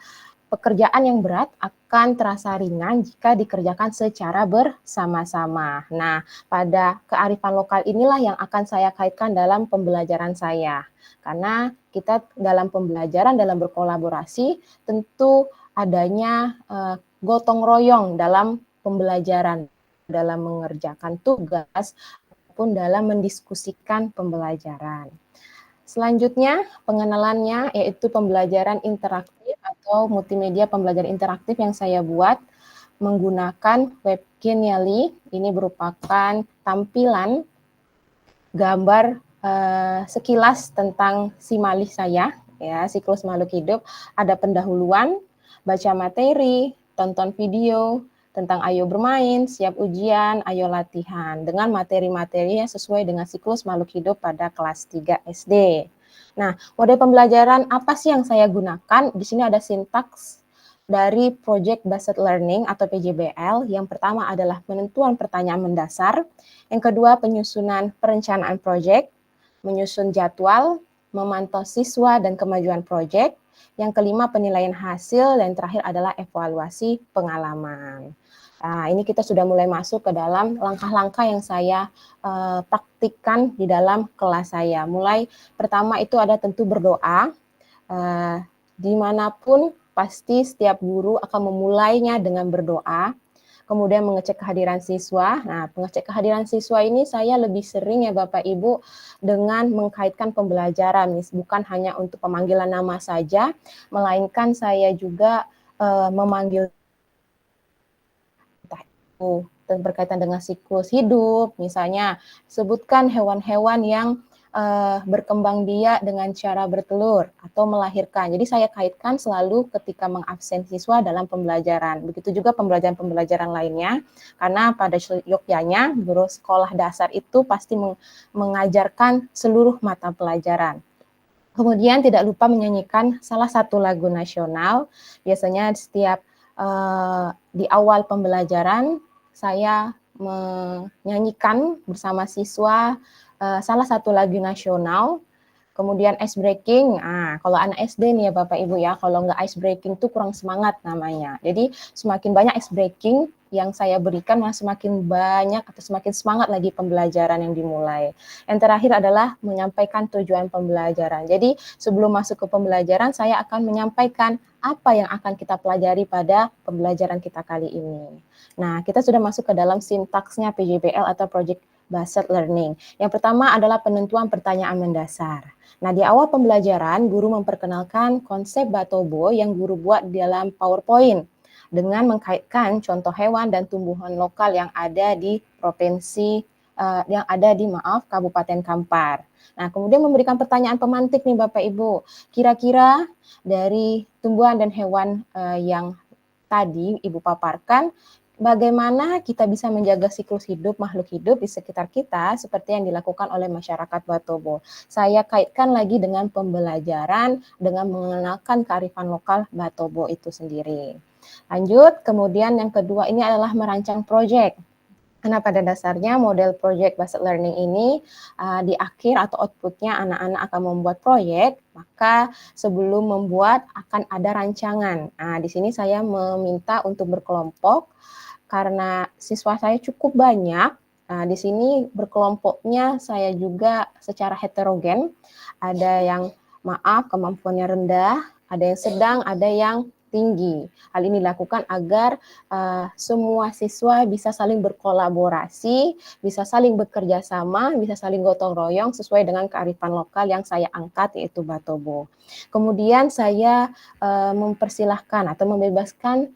pekerjaan yang berat akan terasa ringan jika dikerjakan secara bersama-sama. Nah, pada kearifan lokal inilah yang akan saya kaitkan dalam pembelajaran saya. Karena kita dalam pembelajaran, dalam berkolaborasi, tentu adanya gotong royong dalam pembelajaran, dalam mengerjakan tugas, maupun dalam mendiskusikan pembelajaran. Selanjutnya, pengenalannya yaitu pembelajaran interaktif atau multimedia pembelajaran interaktif yang saya buat menggunakan web Genially. Ini merupakan tampilan gambar sekilas tentang Simalih saya, ya, siklus makhluk hidup. Ada pendahuluan, baca materi, tonton video, tentang ayo bermain, siap ujian, ayo latihan, dengan materi-materi yang sesuai dengan siklus makhluk hidup pada kelas 3 SD. Nah, model pembelajaran apa sih yang saya gunakan? Di sini ada sintaks dari Project Based Learning atau PJBL. Yang pertama adalah penentuan pertanyaan mendasar. Yang kedua, penyusunan perencanaan proyek, menyusun jadwal, memantau siswa dan kemajuan proyek. yang kelima penilaian hasil, dan terakhir adalah evaluasi pengalaman. Nah, ini kita sudah mulai masuk ke dalam langkah-langkah yang saya praktikkan di dalam kelas saya. Mulai pertama itu ada tentu berdoa. Dimanapun pasti setiap guru akan memulainya dengan berdoa. Kemudian mengecek kehadiran siswa. Nah, pengecek kehadiran siswa ini saya lebih sering ya Bapak Ibu dengan mengkaitkan pembelajaran, bukan hanya untuk pemanggilan nama saja, melainkan saya juga memanggil berkaitan dengan siklus hidup, misalnya sebutkan hewan-hewan yang berkembang biak dengan cara bertelur atau melahirkan. Jadi saya kaitkan selalu ketika mengabsen siswa dalam pembelajaran. Begitu juga pembelajaran-pembelajaran lainnya, karena pada yogyanya guru sekolah dasar itu pasti mengajarkan seluruh mata pelajaran. Kemudian tidak lupa menyanyikan salah satu lagu nasional. Biasanya setiap di awal pembelajaran saya menyanyikan bersama siswa salah satu lagu nasional. Kemudian ice breaking. Kalau anak SD nih ya Bapak Ibu ya, kalau nggak ice breaking tuh kurang semangat namanya. Jadi semakin banyak ice breaking yang saya berikan, semakin banyak atau semakin semangat lagi pembelajaran yang dimulai. Yang terakhir adalah menyampaikan tujuan pembelajaran. Jadi sebelum masuk ke pembelajaran, saya akan menyampaikan apa yang akan kita pelajari pada pembelajaran kita kali ini. Nah, kita sudah masuk ke dalam sintaksnya PJBL atau Project Based Learning. Yang pertama adalah penentuan pertanyaan mendasar. Nah, di awal pembelajaran, guru memperkenalkan konsep Batobo yang guru buat di dalam PowerPoint dengan mengkaitkan contoh hewan dan tumbuhan lokal yang ada di provinsi, Kabupaten Kampar. Nah, kemudian memberikan pertanyaan pemantik nih Bapak Ibu. Kira-kira dari tumbuhan dan hewan yang tadi Ibu paparkan, bagaimana kita bisa menjaga siklus hidup makhluk hidup di sekitar kita seperti yang dilakukan oleh masyarakat Batobo. Saya kaitkan lagi dengan pembelajaran dengan mengenalkan kearifan lokal Batobo itu sendiri. Lanjut, kemudian yang kedua ini adalah merancang proyek. Karena pada dasarnya model project based learning ini di akhir atau outputnya anak-anak akan membuat proyek, maka sebelum membuat akan ada rancangan. Nah, di sini saya meminta untuk berkelompok karena siswa saya cukup banyak. Nah, di sini berkelompoknya saya juga secara heterogen. Ada yang kemampuannya rendah, ada yang sedang, ada yang tinggi. Hal ini dilakukan agar semua siswa bisa saling berkolaborasi, bisa saling bekerja sama, bisa saling gotong royong sesuai dengan kearifan lokal yang saya angkat, yaitu Batobo. Kemudian saya mempersilahkan atau membebaskan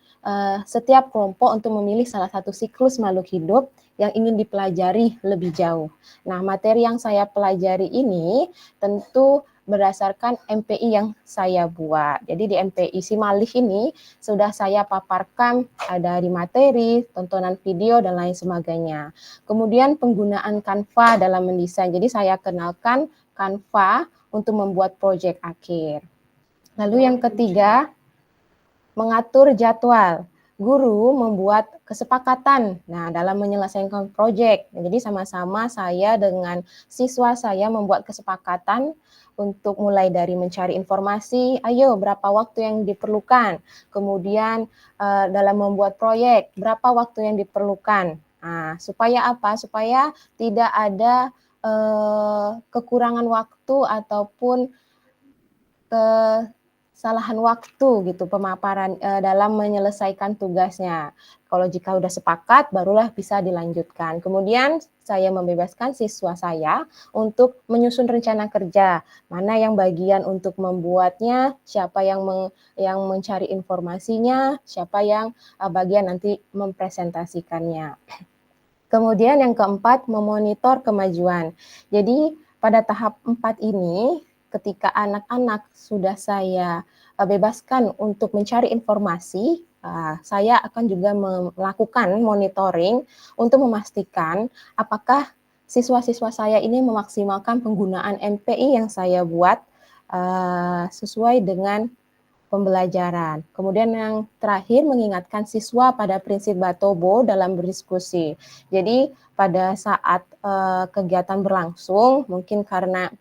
setiap kelompok untuk memilih salah satu siklus makhluk hidup yang ingin dipelajari lebih jauh. Nah, materi yang saya pelajari ini tentu berdasarkan MPI yang saya buat. Jadi di MPI Simalih ini sudah saya paparkan dari materi, tontonan video, dan lain sebagainya. Kemudian penggunaan Canva dalam mendesain. Jadi saya kenalkan Canva untuk membuat proyek akhir. Lalu yang ketiga, mengatur jadwal. Guru membuat kesepakatan dalam menyelesaikan proyek. Jadi sama-sama saya dengan siswa saya membuat kesepakatan untuk mulai dari mencari informasi, ayo berapa waktu yang diperlukan. Kemudian dalam membuat proyek, berapa waktu yang diperlukan. Nah, supaya apa? Supaya tidak ada kekurangan waktu ataupun kesalahan waktu gitu pemaparan dalam menyelesaikan tugasnya. Kalau jika sudah sepakat barulah bisa dilanjutkan. Kemudian saya membebaskan siswa saya untuk menyusun rencana kerja. Mana yang bagian untuk membuatnya, siapa yang mencari informasinya, siapa yang bagian nanti mempresentasikannya. Kemudian yang keempat, memonitor kemajuan. Jadi pada tahap 4 ini, ketika anak-anak sudah saya bebaskan untuk mencari informasi, saya akan juga melakukan monitoring untuk memastikan apakah siswa-siswa saya ini memaksimalkan penggunaan MPI yang saya buat sesuai dengan pembelajaran. Kemudian yang terakhir, mengingatkan siswa pada prinsip Batobo dalam berdiskusi. Jadi pada saat kegiatan berlangsung, mungkin karena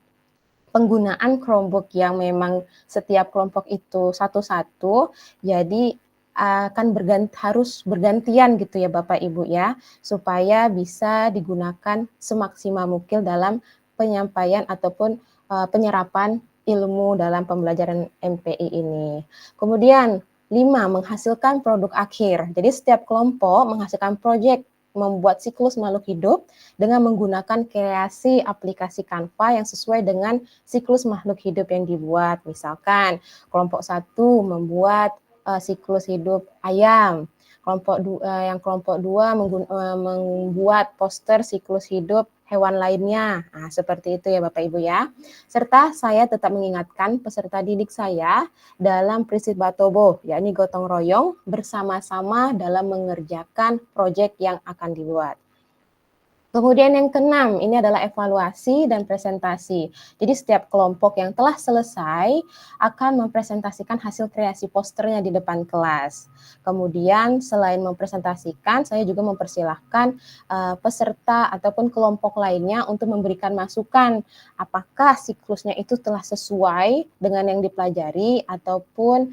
penggunaan Chromebook yang memang setiap kelompok itu satu-satu, jadi akan harus bergantian gitu ya Bapak Ibu ya, supaya bisa digunakan semaksimal mungkin dalam penyampaian ataupun penyerapan ilmu dalam pembelajaran MPI ini. Kemudian 5, menghasilkan produk akhir. Jadi setiap kelompok menghasilkan proyek membuat siklus makhluk hidup dengan menggunakan kreasi aplikasi Canva yang sesuai dengan siklus makhluk hidup yang dibuat. Misalkan kelompok 1 membuat siklus hidup ayam, kelompok 2 membuat poster siklus hidup hewan lainnya. Nah, seperti itu ya Bapak Ibu ya. Serta saya tetap mengingatkan peserta didik saya dalam prinsip Batobo, yakni gotong royong bersama-sama dalam mengerjakan proyek yang akan dibuat. Kemudian yang keenam, ini adalah evaluasi dan presentasi. Jadi setiap kelompok yang telah selesai akan mempresentasikan hasil kreasi posternya di depan kelas. Kemudian selain mempresentasikan, saya juga mempersilahkan peserta ataupun kelompok lainnya untuk memberikan masukan apakah siklusnya itu telah sesuai dengan yang dipelajari ataupun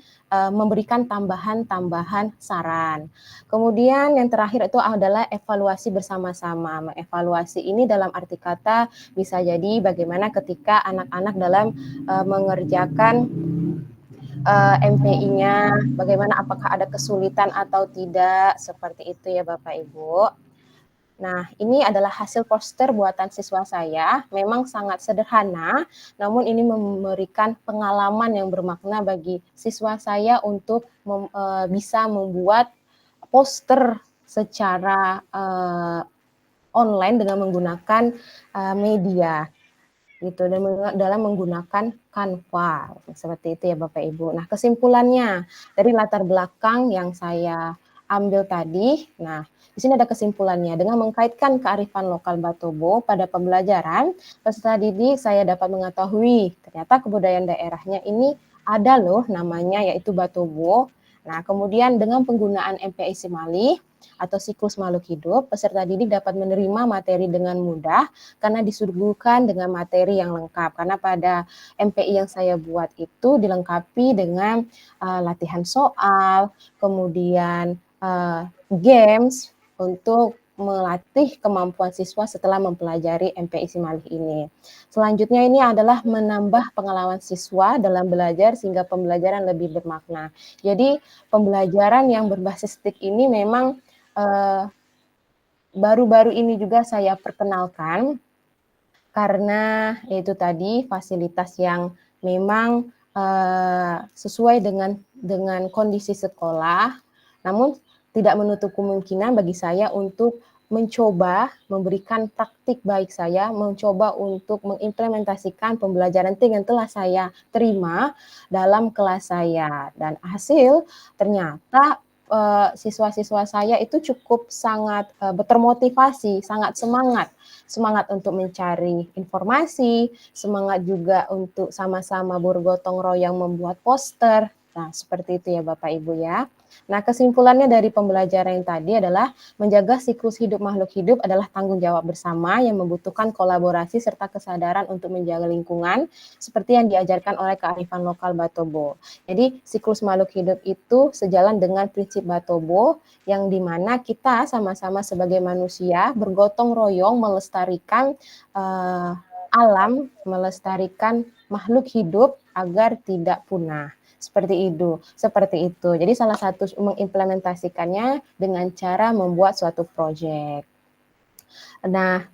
memberikan tambahan-tambahan saran. Kemudian yang terakhir itu adalah evaluasi bersama-sama. Mengevaluasi ini dalam arti kata bisa jadi bagaimana ketika anak-anak dalam mengerjakan MPI-nya, bagaimana apakah ada kesulitan atau tidak, seperti itu ya Bapak Ibu. Nah, ini adalah hasil poster buatan siswa saya, memang sangat sederhana, namun ini memberikan pengalaman yang bermakna bagi siswa saya untuk bisa membuat poster secara online dengan menggunakan media gitu, dan dalam menggunakan Canva seperti itu ya Bapak Ibu. Nah, kesimpulannya dari latar belakang yang saya ambil tadi, nah di sini ada kesimpulannya. Dengan mengkaitkan kearifan lokal Batobo pada pembelajaran, peserta didik saya dapat mengetahui ternyata kebudayaan daerahnya ini ada loh namanya yaitu Batobo. Nah, kemudian dengan penggunaan MPI Simali atau siklus makhluk hidup, peserta didik dapat menerima materi dengan mudah karena disuguhkan dengan materi yang lengkap. Karena pada MPI yang saya buat itu dilengkapi dengan latihan soal, kemudian games untuk melatih kemampuan siswa setelah mempelajari MPI Simalih ini. Selanjutnya ini adalah menambah pengalaman siswa dalam belajar sehingga pembelajaran lebih bermakna. Jadi pembelajaran yang berbasis TIK ini memang baru-baru ini juga saya perkenalkan karena yaitu tadi fasilitas yang memang sesuai dengan kondisi sekolah, namun tidak menutup kemungkinan bagi saya untuk mencoba memberikan praktik baik saya, mencoba untuk mengimplementasikan pembelajaran TIK yang telah saya terima dalam kelas saya. Dan hasil ternyata siswa-siswa saya itu cukup sangat termotivasi, sangat semangat untuk mencari informasi, semangat juga untuk sama-sama bergotong royong membuat poster. Nah, seperti itu ya Bapak Ibu ya. Nah, kesimpulannya dari pembelajaran yang tadi adalah menjaga siklus hidup makhluk hidup adalah tanggung jawab bersama yang membutuhkan kolaborasi serta kesadaran untuk menjaga lingkungan seperti yang diajarkan oleh kearifan lokal Batobo. Jadi, siklus makhluk hidup itu sejalan dengan prinsip Batobo yang dimana kita sama-sama sebagai manusia bergotong royong melestarikan alam, melestarikan makhluk hidup agar tidak punah. Seperti itu. Jadi salah satu mengimplementasikannya dengan cara membuat suatu proyek. Nah,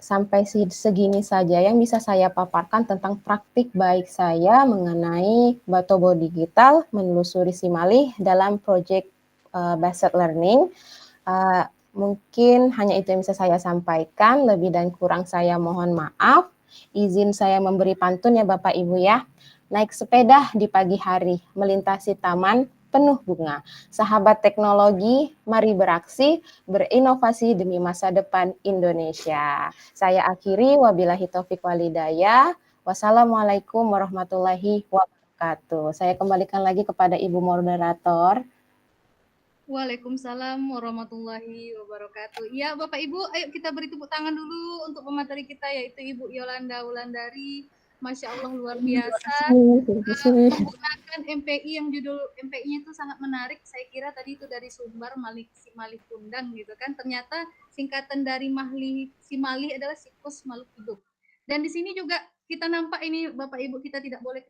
sampai segini saja yang bisa saya paparkan tentang praktik baik saya mengenai Batobo Digital menelusuri Simalih dalam proyek based learning. Mungkin hanya itu yang bisa saya sampaikan, lebih dan kurang saya mohon maaf. Izin saya memberi pantun ya Bapak Ibu ya. Naik sepeda di pagi hari, melintasi taman penuh bunga. Sahabat teknologi, mari beraksi, berinovasi demi masa depan Indonesia. Saya akhiri, wabillahi taufiq walhidayah. Wassalamualaikum warahmatullahi wabarakatuh. Saya kembalikan lagi kepada Ibu moderator. Waalaikumsalam warahmatullahi wabarakatuh. Ya, Bapak Ibu, ayo kita beri tepuk tangan dulu untuk pemateri kita yaitu Ibu Yolanda Wulandari Masya Allah luar biasa. Terima kasih. Menggunakan MPI yang judul MPI-nya itu sangat menarik. Saya kira tadi itu dari Sumbar Malih Kundang gitu kan. Ternyata singkatan dari si Malih adalah siklus makhluk hidup. Dan di sini juga kita nampak ini Bapak Ibu, kita tidak boleh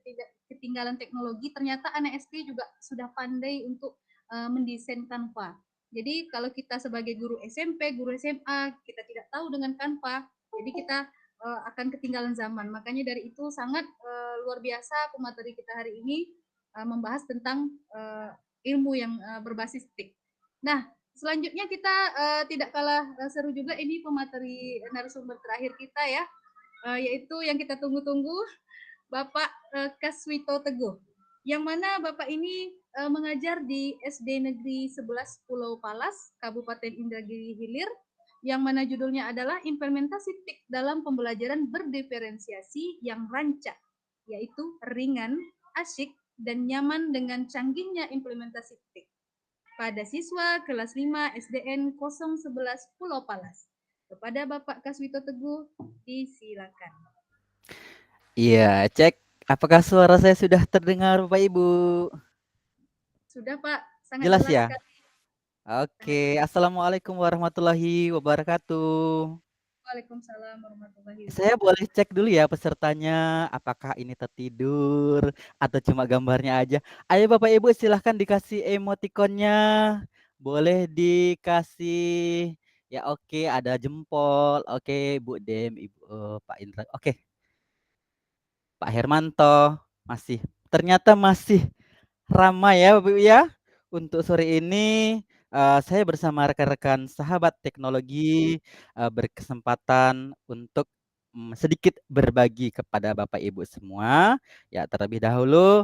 ketinggalan teknologi. Ternyata anak SD juga sudah pandai untuk mendesain Canva. Jadi kalau kita sebagai guru SMP, guru SMA, kita tidak tahu dengan Canva, jadi kita akan ketinggalan zaman. Makanya dari itu sangat luar biasa pemateri kita hari ini membahas tentang ilmu yang berbasis TIK. Nah, selanjutnya kita tidak kalah seru juga, ini pemateri narasumber terakhir kita ya, yaitu yang kita tunggu-tunggu, Bapak Kaswito Teguh. Yang mana Bapak ini mengajar di SD Negeri 11 Pulau Palas, Kabupaten Indragiri Hilir, yang mana judulnya adalah implementasi TIK dalam pembelajaran berdiferensiasi yang rancak, yaitu ringan, asyik, dan nyaman dengan canggihnya implementasi TIK pada siswa kelas 5 SDN 011 Pulau Palas. Kepada Bapak Kaswito Teguh, disilakan. Iya, cek apakah suara saya sudah terdengar Bapak Ibu? Sudah Pak, sangat Jelas ya? sekali. Oke, Assalamualaikum warahmatullahi wabarakatuh. Waalaikumsalam warahmatullahi Saya wabarakatuh. boleh cek dulu ya pesertanya, apakah ini tertidur atau cuma gambarnya aja. Ayo Bapak Ibu silahkan dikasih emotikonnya. Boleh dikasih, ya oke ada jempol, oke Bu Dem, Ibu Pak Indra, oke. Pak Hermanto, masih. Ternyata masih ramai ya Bapak Ibu ya. Untuk sore ini saya bersama rekan-rekan sahabat teknologi berkesempatan untuk sedikit berbagi kepada Bapak Ibu semua. Ya, terlebih dahulu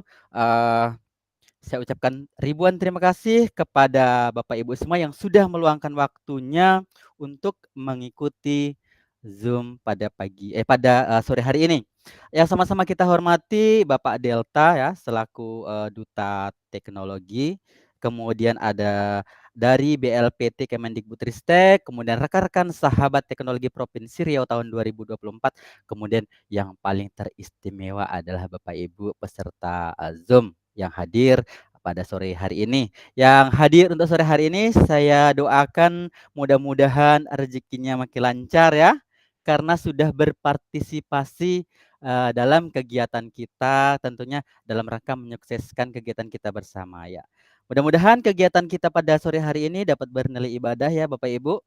saya ucapkan ribuan terima kasih kepada Bapak Ibu semua yang sudah meluangkan waktunya untuk mengikuti Zoom pada sore hari ini. Yang sama-sama kita hormati Bapak Delta ya selaku Duta Teknologi. Kemudian ada dari BLPT Kemendikbudristek, kemudian rekan-rekan sahabat teknologi Provinsi Riau tahun 2024. Kemudian yang paling teristimewa adalah Bapak Ibu peserta Zoom yang hadir pada sore hari ini. Yang hadir untuk sore hari ini saya doakan mudah-mudahan rezekinya makin lancar ya, karena sudah berpartisipasi dalam kegiatan kita, tentunya dalam rangka menyukseskan kegiatan kita bersama ya. Mudah-mudahan kegiatan kita pada sore hari ini dapat bernilai ibadah ya Bapak Ibu.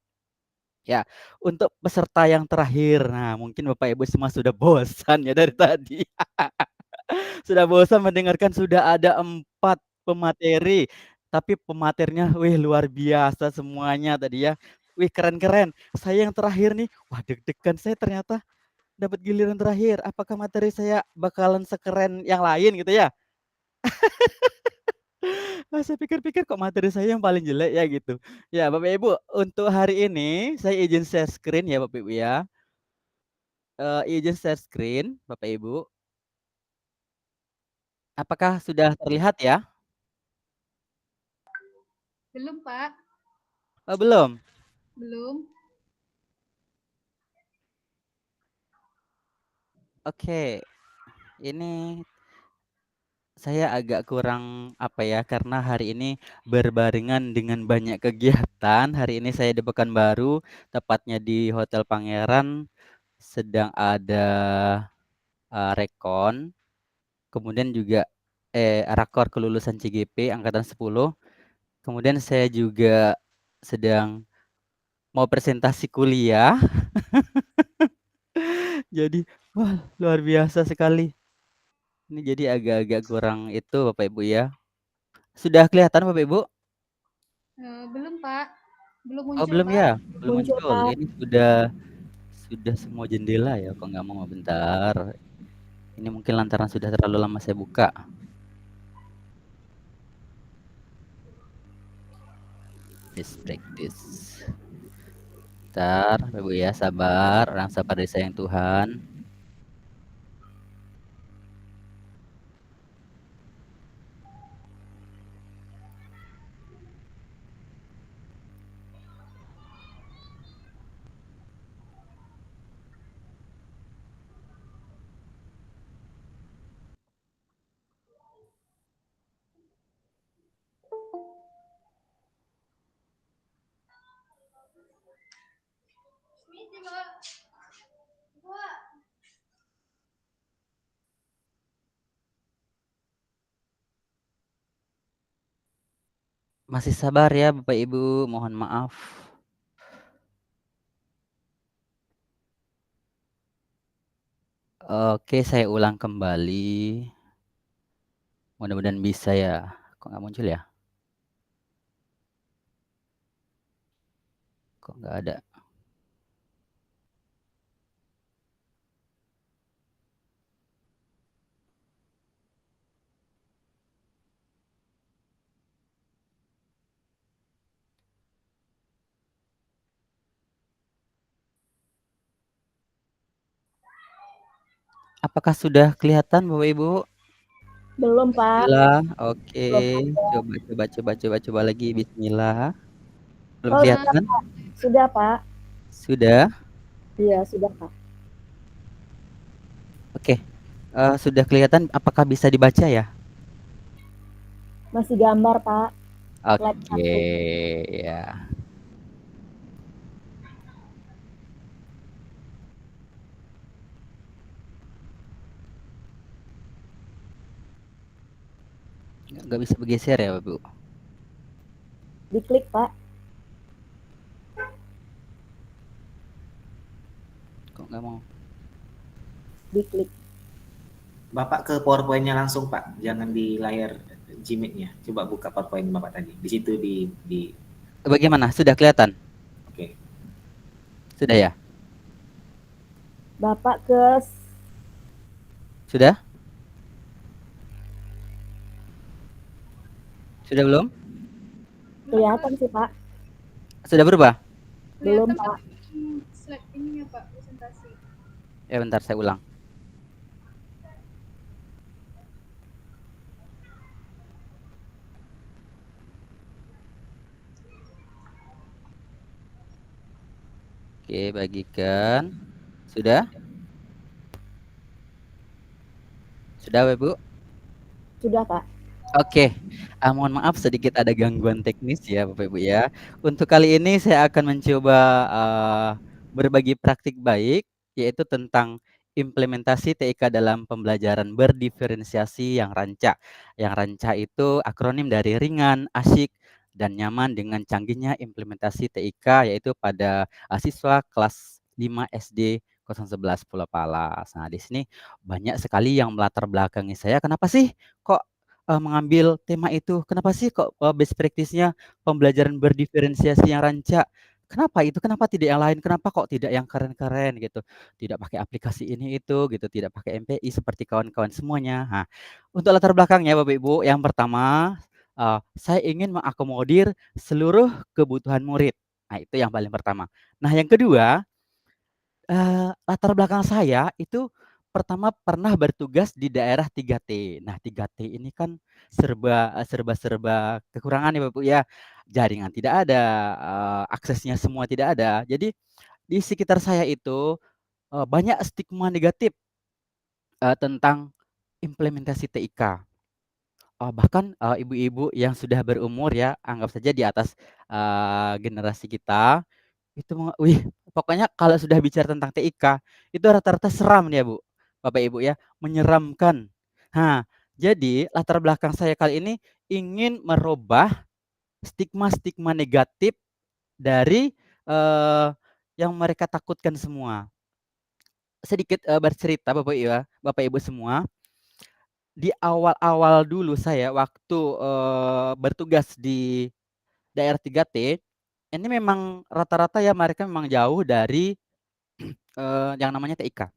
Ya, untuk peserta yang terakhir, nah mungkin Bapak Ibu semua sudah bosan ya dari tadi. Sudah bosan mendengarkan sudah ada 4 pemateri, tapi pematerinya wih luar biasa semuanya tadi ya. Wih keren-keren. Saya yang terakhir nih, wah deg-degan saya ternyata dapat giliran terakhir. Apakah materi saya bakalan sekeren yang lain gitu ya? Saya pikir-pikir kok materi saya yang paling jelek ya gitu. Ya Bapak Ibu, untuk hari ini saya izin share screen ya Bapak Ibu ya. Izin share screen Bapak Ibu. Apakah sudah terlihat ya? Belum Pak, Oh, belum. belum. Oke. Ini saya agak kurang apa ya karena hari ini berbarengan dengan banyak kegiatan. Hari ini saya di Pekanbaru, tepatnya di Hotel Pangeran sedang ada rekon, kemudian juga rakor kelulusan CGP angkatan 10. Kemudian saya juga sedang mau presentasi kuliah. Jadi, wah, luar biasa sekali. Ini jadi agak-agak kurang itu Bapak Ibu ya. Sudah kelihatan Bapak Ibu? Belum Pak, belum Oh muncul belum Pak. ya? Belum Muncul, muncul. Pak. Ini sudah semua jendela ya. Kok nggak mau bentar. Ini mungkin lantaran sudah terlalu lama saya buka. Best practice. Bentar, Bapak Ibu ya, sabar. Orang sabar disayang Tuhan. Masih sabar ya Bapak Ibu, mohon maaf. Oke, saya ulang kembali. Mudah-mudahan bisa ya. Kok nggak muncul ya? Kok nggak ada? Apakah sudah kelihatan Bapak Ibu? Belum, Pak. Bismillah. Oke, Belum. coba lagi. Bismillah. Belum Oh, kelihatan? sudah, Pak. Sudah? Iya, sudah, Pak. Oke. Sudah kelihatan. Apakah bisa dibaca ya? Masih gambar, Pak. Slide Oke, 1. ya. Nggak bisa bergeser ya, Bu? Diklik, Pak. Kok nggak mau? Diklik. Bapak ke PowerPoint-nya langsung, Pak. Jangan di layar Gmeet-nya. Coba buka PowerPoint Bapak tadi. Di situ di Bagaimana? Sudah kelihatan? Oke. Sudah ya? Bapak ke Sudah? Sudah belum? kelihatan sih, Pak. Sudah berubah? Belum, Kelihatan Pak. slide ininya Pak, presentasi. Ya bentar, saya ulang. Oke, bagikan. Sudah? Sudah, Bapak Ibu? Sudah, Pak. Oke, mohon maaf sedikit ada gangguan teknis ya Bapak Ibu ya. Untuk kali ini saya akan mencoba berbagi praktik baik, yaitu tentang implementasi TIK dalam pembelajaran berdiferensiasi yang rancak. Yang rancak itu akronim dari ringan, asyik, dan nyaman dengan canggihnya implementasi TIK, yaitu pada siswa kelas 5 SD 011 Pulau Palas. Nah, di sini banyak sekali yang melatar belakangi saya. Kenapa sih kok mengambil tema itu? Kenapa sih kok best practice-nya pembelajaran berdiferensiasi yang rancak? Kenapa itu? Kenapa tidak yang lain? Kenapa kok tidak yang keren-keren gitu? Tidak pakai aplikasi ini itu gitu, tidak pakai MPI seperti kawan-kawan semuanya. Nah, untuk latar belakangnya Bapak Ibu, yang pertama saya ingin mengakomodir seluruh kebutuhan murid. Nah, itu yang paling pertama. Nah, yang kedua, latar belakang saya itu pertama pernah bertugas di daerah 3T. Nah, 3T ini kan serba kekurangan ya, Bapak, ya. Jaringan tidak ada, aksesnya semua tidak ada. Jadi di sekitar saya itu, banyak stigma negatif, tentang implementasi TIK. Bahkan, ibu-ibu yang sudah berumur ya, anggap saja di atas, generasi kita, itu wih, pokoknya kalau sudah bicara tentang TIK, itu rata-rata seram ya, Bu, Bapak Ibu ya, menyeramkan. Nah, jadi latar belakang saya kali ini ingin merubah stigma-stigma negatif dari, yang mereka takutkan semua. Sedikit, bercerita Bapak Ibu semua, di awal-awal dulu saya waktu, bertugas di daerah 3T, ini memang rata-rata ya mereka memang jauh dari yang namanya TIK.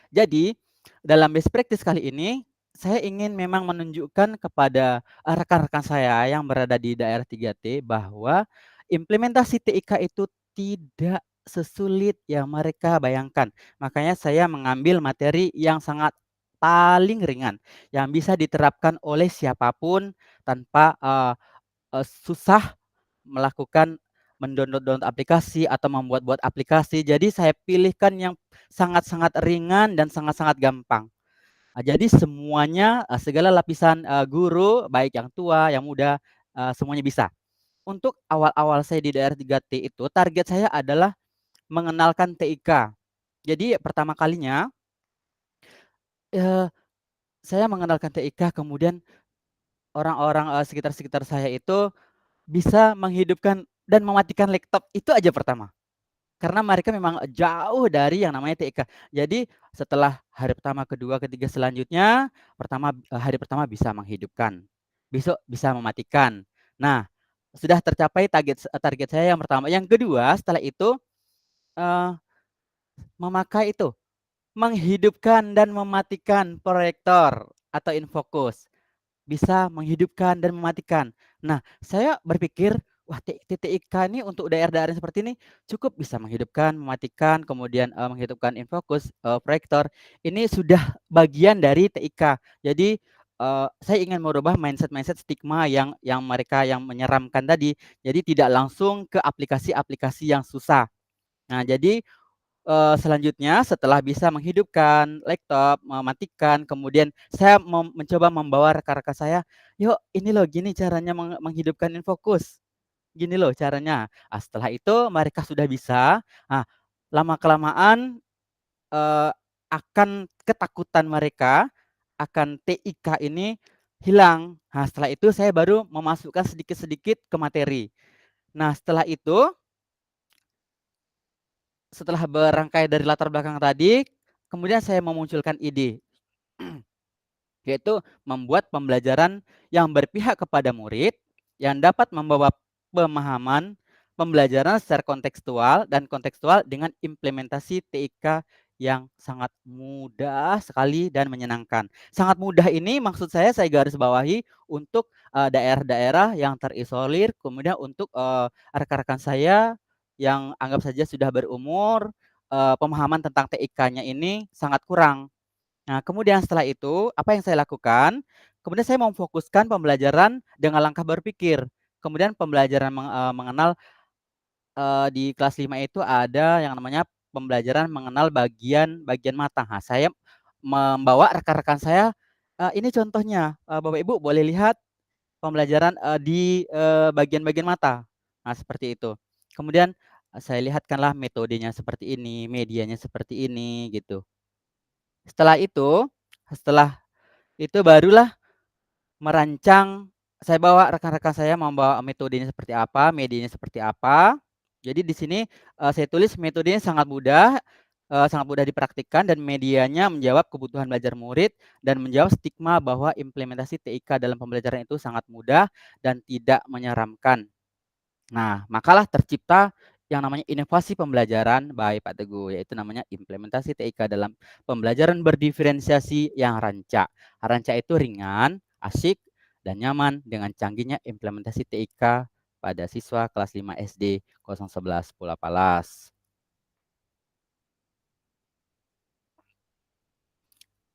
Jadi, dalam best practice kali ini, saya ingin memang menunjukkan kepada rekan-rekan saya yang berada di daerah 3T bahwa implementasi TIK itu tidak sesulit yang mereka bayangkan. Makanya saya mengambil materi yang sangat paling ringan, yang bisa diterapkan oleh siapapun tanpa susah melakukan mendownload aplikasi atau membuat-buat aplikasi. Jadi saya pilihkan yang sangat-sangat ringan dan sangat-sangat gampang. Jadi semuanya, segala lapisan, guru, baik yang tua, yang muda, semuanya bisa. Untuk awal-awal saya di daerah 3T itu, target saya adalah mengenalkan TIK. Jadi pertama kalinya, eee, saya mengenalkan TIK, kemudian orang-orang, sekitar-sekitar saya itu bisa menghidupkan dan mematikan laptop itu aja pertama. Karena mereka memang jauh dari yang namanya TIK. Jadi setelah hari pertama, kedua, ketiga selanjutnya, hari pertama bisa menghidupkan, besok bisa mematikan. Nah, sudah tercapai target saya yang pertama. Yang kedua setelah itu, memakai itu, menghidupkan dan mematikan proyektor atau infocus. Bisa menghidupkan dan mematikan. Nah, saya berpikir, wah TTIK ini untuk daerah-daerah seperti ini cukup bisa menghidupkan, mematikan, kemudian menghidupkan infocus, proyektor. Ini sudah bagian dari TIK. Jadi saya ingin merubah mindset stigma yang mereka yang menyeramkan tadi. Jadi tidak langsung ke aplikasi-aplikasi yang susah. Nah, jadi selanjutnya setelah bisa menghidupkan laptop, mematikan, kemudian saya mencoba membawa rekan-rekan saya, "Yuk ini loh gini caranya menghidupkan infocus, gini loh caranya." Setelah itu mereka sudah bisa, lama-kelamaan, eee, akan ketakutan mereka akan TIK ini hilang. Setelah itu saya baru memasukkan sedikit-sedikit ke materi. Nah setelah berangkai dari latar belakang tadi, kemudian saya memunculkan ide, yaitu membuat pembelajaran yang berpihak kepada murid, yang dapat membawa pemahaman pembelajaran secara kontekstual dengan implementasi TIK yang sangat mudah sekali dan menyenangkan. Sangat mudah ini maksud saya garis bawahi untuk daerah-daerah yang terisolir, kemudian untuk rekan-rekan saya yang anggap saja sudah berumur, pemahaman tentang TIK-nya ini sangat kurang. Nah, kemudian setelah itu, apa yang saya lakukan, kemudian saya memfokuskan pembelajaran dengan langkah berpikir. Kemudian pembelajaran mengenal, di kelas 5 itu ada yang namanya pembelajaran mengenal bagian mata. Saya membawa rekan-rekan saya, ini contohnya, Bapak Ibu boleh lihat pembelajaran, di, bagian-bagian mata. Nah, seperti itu. Kemudian, saya lihatkanlah metodenya seperti ini, medianya seperti ini, gitu. Setelah itu barulah merancang, saya bawa rekan-rekan saya membawa metodenya seperti apa, medianya seperti apa. Jadi di sini, saya tulis metodenya sangat mudah dipraktikkan dan medianya menjawab kebutuhan belajar murid dan menjawab stigma bahwa implementasi TIK dalam pembelajaran itu sangat mudah dan tidak menyeramkan. Nah, makalah tercipta yang namanya inovasi pembelajaran by Pak Teguh, yaitu namanya implementasi TIK dalam pembelajaran berdiferensiasi yang rancak. Rancak itu ringan, asik, dan nyaman dengan canggihnya implementasi TIK pada siswa kelas 5 SD 011 Pulau Palas.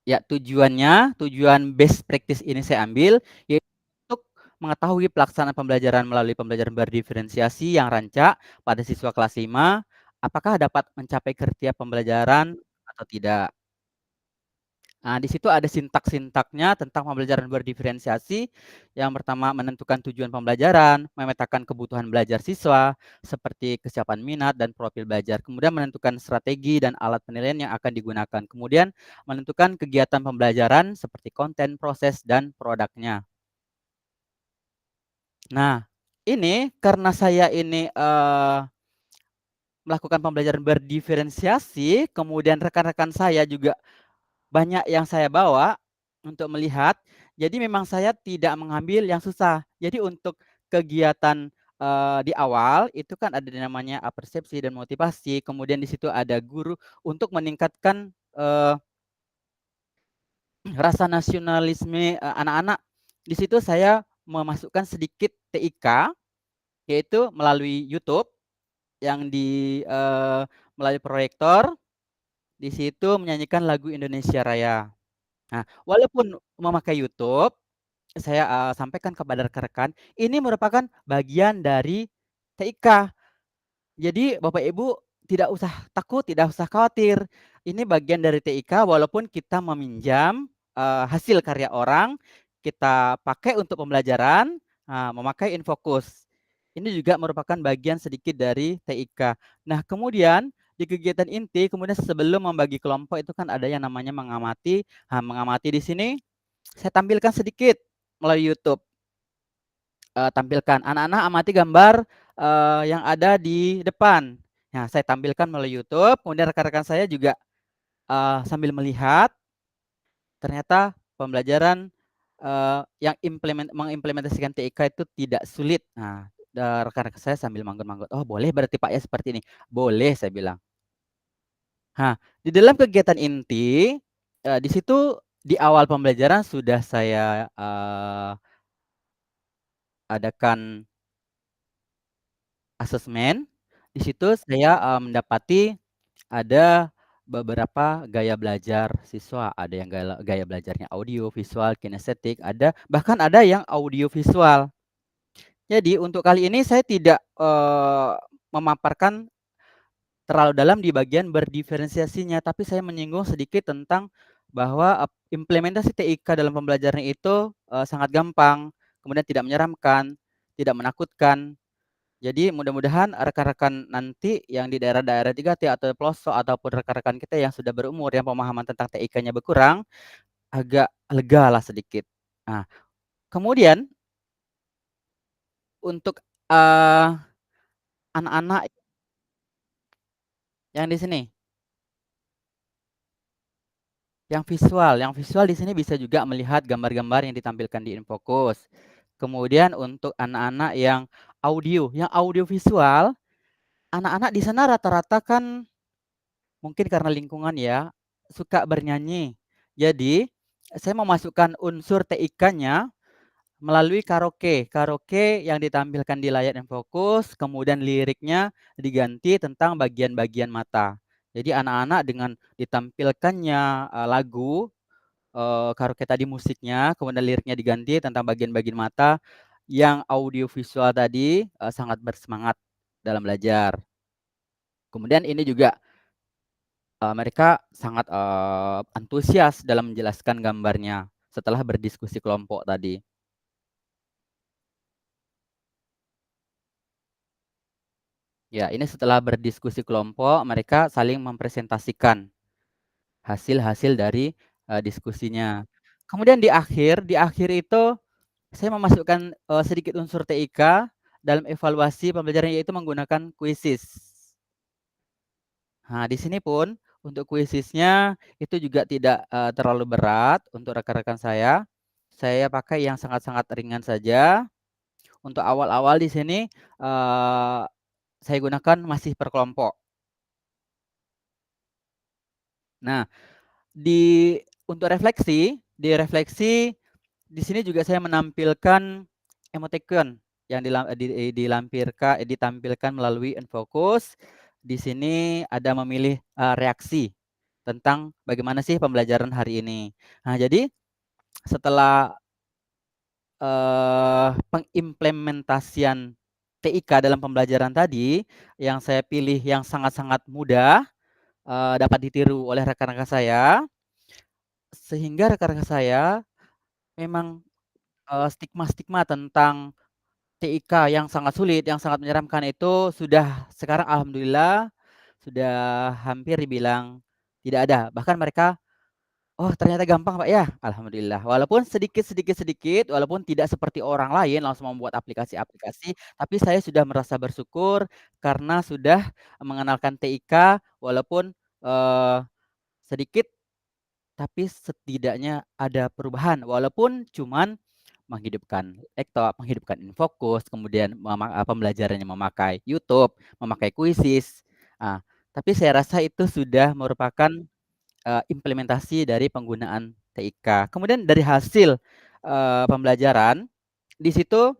Ya, tujuan best practice ini saya ambil, yaitu untuk mengetahui pelaksanaan pembelajaran melalui pembelajaran berdiferensiasi yang rancak pada siswa kelas 5, apakah dapat mencapai kriteria pembelajaran atau tidak. Nah, di situ ada sintak-sintaknya tentang pembelajaran berdiferensiasi. Yang pertama, menentukan tujuan pembelajaran, memetakan kebutuhan belajar siswa, seperti kesiapan minat dan profil belajar. Kemudian menentukan strategi dan alat penilaian yang akan digunakan. Kemudian menentukan kegiatan pembelajaran seperti konten, proses, dan produknya. Nah, ini karena saya ini melakukan pembelajaran berdiferensiasi, kemudian rekan-rekan saya juga banyak yang saya bawa untuk melihat, jadi memang saya tidak mengambil yang susah. Jadi untuk kegiatan, di awal itu kan ada namanya persepsi dan motivasi, kemudian di situ ada guru untuk meningkatkan, rasa nasionalisme, anak-anak. Di situ saya memasukkan sedikit TIK, yaitu melalui YouTube yang melalui proyektor, di situ menyanyikan lagu Indonesia Raya. Nah, walaupun memakai YouTube, saya, sampaikan kepada rekan-rekan, ini merupakan bagian dari TIK. Jadi Bapak Ibu tidak usah takut, tidak usah khawatir. Ini bagian dari TIK walaupun kita meminjam, hasil karya orang, kita pakai untuk pembelajaran, memakai infocus. Ini juga merupakan bagian sedikit dari TIK. Nah, kemudian di kegiatan inti, kemudian sebelum membagi kelompok itu kan ada yang namanya mengamati. Mengamati di sini saya tampilkan sedikit melalui YouTube. tampilkan. Anak-anak amati gambar yang ada di depan. Nah, saya tampilkan melalui YouTube, kemudian rekan-rekan saya juga sambil melihat, ternyata pembelajaran yang mengimplementasikan TIK itu tidak sulit. Nah, rekan-rekan saya sambil manggut-manggut, "Oh, boleh berarti Pak ya seperti ini?" "Boleh," saya bilang. Nah, di dalam kegiatan inti, di situ di awal pembelajaran sudah saya adakan asesmen. Di situ saya mendapati ada beberapa gaya belajar siswa, ada yang gaya belajarnya audio, visual, kinestetik, bahkan ada yang audio visual. Jadi untuk kali ini saya tidak memaparkan terlalu dalam di bagian berdiferensiasinya, tapi saya menyinggung sedikit tentang bahwa implementasi TIK dalam pembelajaran itu sangat gampang, kemudian tidak menyeramkan, tidak menakutkan. Jadi mudah-mudahan rekan-rekan nanti yang di daerah-daerah 3T atau pelosok ataupun rekan-rekan kita yang sudah berumur yang pemahaman tentang TIK-nya berkurang, agak lega lah sedikit. Nah, kemudian untuk anak-anak yang di sini, yang visual di sini bisa juga melihat gambar-gambar yang ditampilkan di Infocus. Kemudian untuk anak-anak yang audio visual, anak-anak di sana rata-rata kan mungkin karena lingkungan ya, suka bernyanyi. Jadi, saya memasukkan unsur TIK-nya melalui karaoke. Karaoke yang ditampilkan di layar Infocus, kemudian liriknya diganti tentang bagian-bagian mata. Jadi anak-anak dengan ditampilkannya lagu karaoke tadi musiknya, kemudian liriknya diganti tentang bagian-bagian mata, yang audio visual tadi sangat bersemangat dalam belajar. Kemudian ini juga mereka sangat antusias dalam menjelaskan gambarnya setelah berdiskusi kelompok tadi. Ya, ini setelah berdiskusi kelompok, mereka saling mempresentasikan hasil-hasil dari diskusinya. Kemudian di akhir itu saya memasukkan sedikit unsur TIK dalam evaluasi pembelajaran, yaitu menggunakan quizzes. Nah, di sini pun untuk quizzesnya itu juga tidak terlalu berat untuk rekan-rekan saya. Saya pakai yang sangat-sangat ringan saja. Untuk awal-awal di sini saya gunakan masih per kelompok. Nah, untuk refleksi, di sini juga saya menampilkan emoticon yang ditampilkan melalui Infocus. Di sini ada memilih reaksi tentang bagaimana sih pembelajaran hari ini. Nah, jadi setelah pengimplementasian TIK dalam pembelajaran tadi, yang saya pilih yang sangat-sangat mudah, dapat ditiru oleh rekan-rekan saya, sehingga rekan-rekan saya memang stigma-stigma tentang TIK yang sangat sulit, yang sangat menyeramkan itu sudah sekarang alhamdulillah sudah hampir dibilang tidak ada. Bahkan mereka, "Oh, ternyata gampang, Pak ya." Alhamdulillah. Walaupun sedikit, walaupun tidak seperti orang lain langsung membuat aplikasi-aplikasi, tapi saya sudah merasa bersyukur karena sudah mengenalkan TIK walaupun sedikit, tapi setidaknya ada perubahan walaupun cuman menghidupkan laptop, menghidupkan Infocus, kemudian pembelajarannya memakai YouTube, memakai quizzes. Tapi saya rasa itu sudah merupakan implementasi dari penggunaan TIK. Kemudian dari hasil pembelajaran di situ,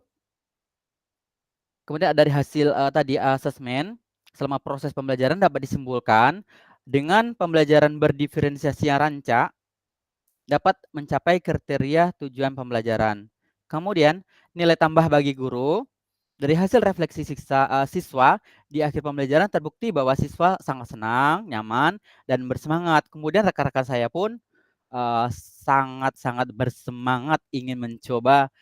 kemudian dari hasil tadi asesmen selama proses pembelajaran dapat disimpulkan dengan pembelajaran berdiferensiasi yang rancak dapat mencapai kriteria tujuan pembelajaran. Kemudian nilai tambah bagi guru dari hasil refleksi siswa di akhir pembelajaran terbukti bahwa siswa sangat senang, nyaman, dan bersemangat. Kemudian rekan-rekan saya pun sangat-sangat bersemangat ingin mencoba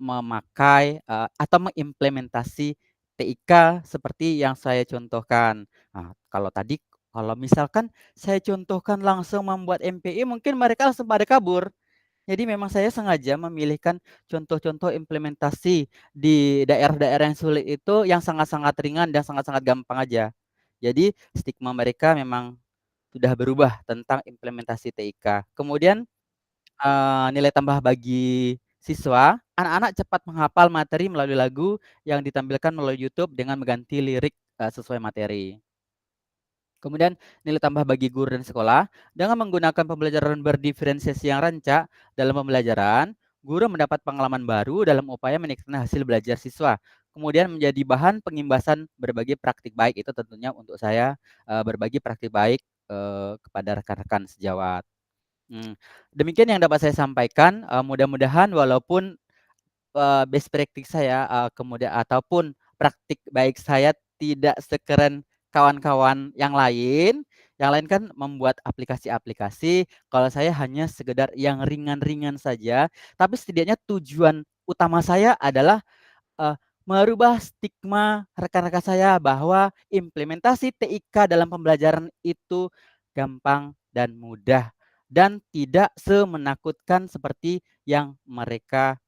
memakai atau mengimplementasi TIK seperti yang saya contohkan. Nah, kalau misalkan saya contohkan langsung membuat MPI, mungkin mereka langsung pada kabur. Jadi memang saya sengaja memilihkan contoh-contoh implementasi di daerah-daerah yang sulit itu yang sangat-sangat ringan dan sangat-sangat gampang aja. Jadi stigma mereka memang sudah berubah tentang implementasi TIK. Kemudian nilai tambah bagi siswa, anak-anak cepat menghafal materi melalui lagu yang ditampilkan melalui YouTube dengan mengganti lirik sesuai materi. Kemudian nilai tambah bagi guru dan sekolah, dengan menggunakan pembelajaran berdiferensiasi yang rancak dalam pembelajaran, guru mendapat pengalaman baru dalam upaya meningkatkan hasil belajar siswa. Kemudian menjadi bahan pengimbasan berbagai praktik baik, itu tentunya untuk saya berbagi praktik baik kepada rekan-rekan sejawat. Demikian yang dapat saya sampaikan. Mudah-mudahan walaupun best practice saya kemudian ataupun praktik baik saya tidak sekeren kawan-kawan yang lain. Yang lain kan membuat aplikasi-aplikasi. Kalau saya hanya sekedar yang ringan-ringan saja. Tapi setidaknya tujuan utama saya adalah merubah stigma rekan-rekan saya bahwa implementasi TIK dalam pembelajaran itu gampang dan mudah dan tidak semenakutkan seperti yang mereka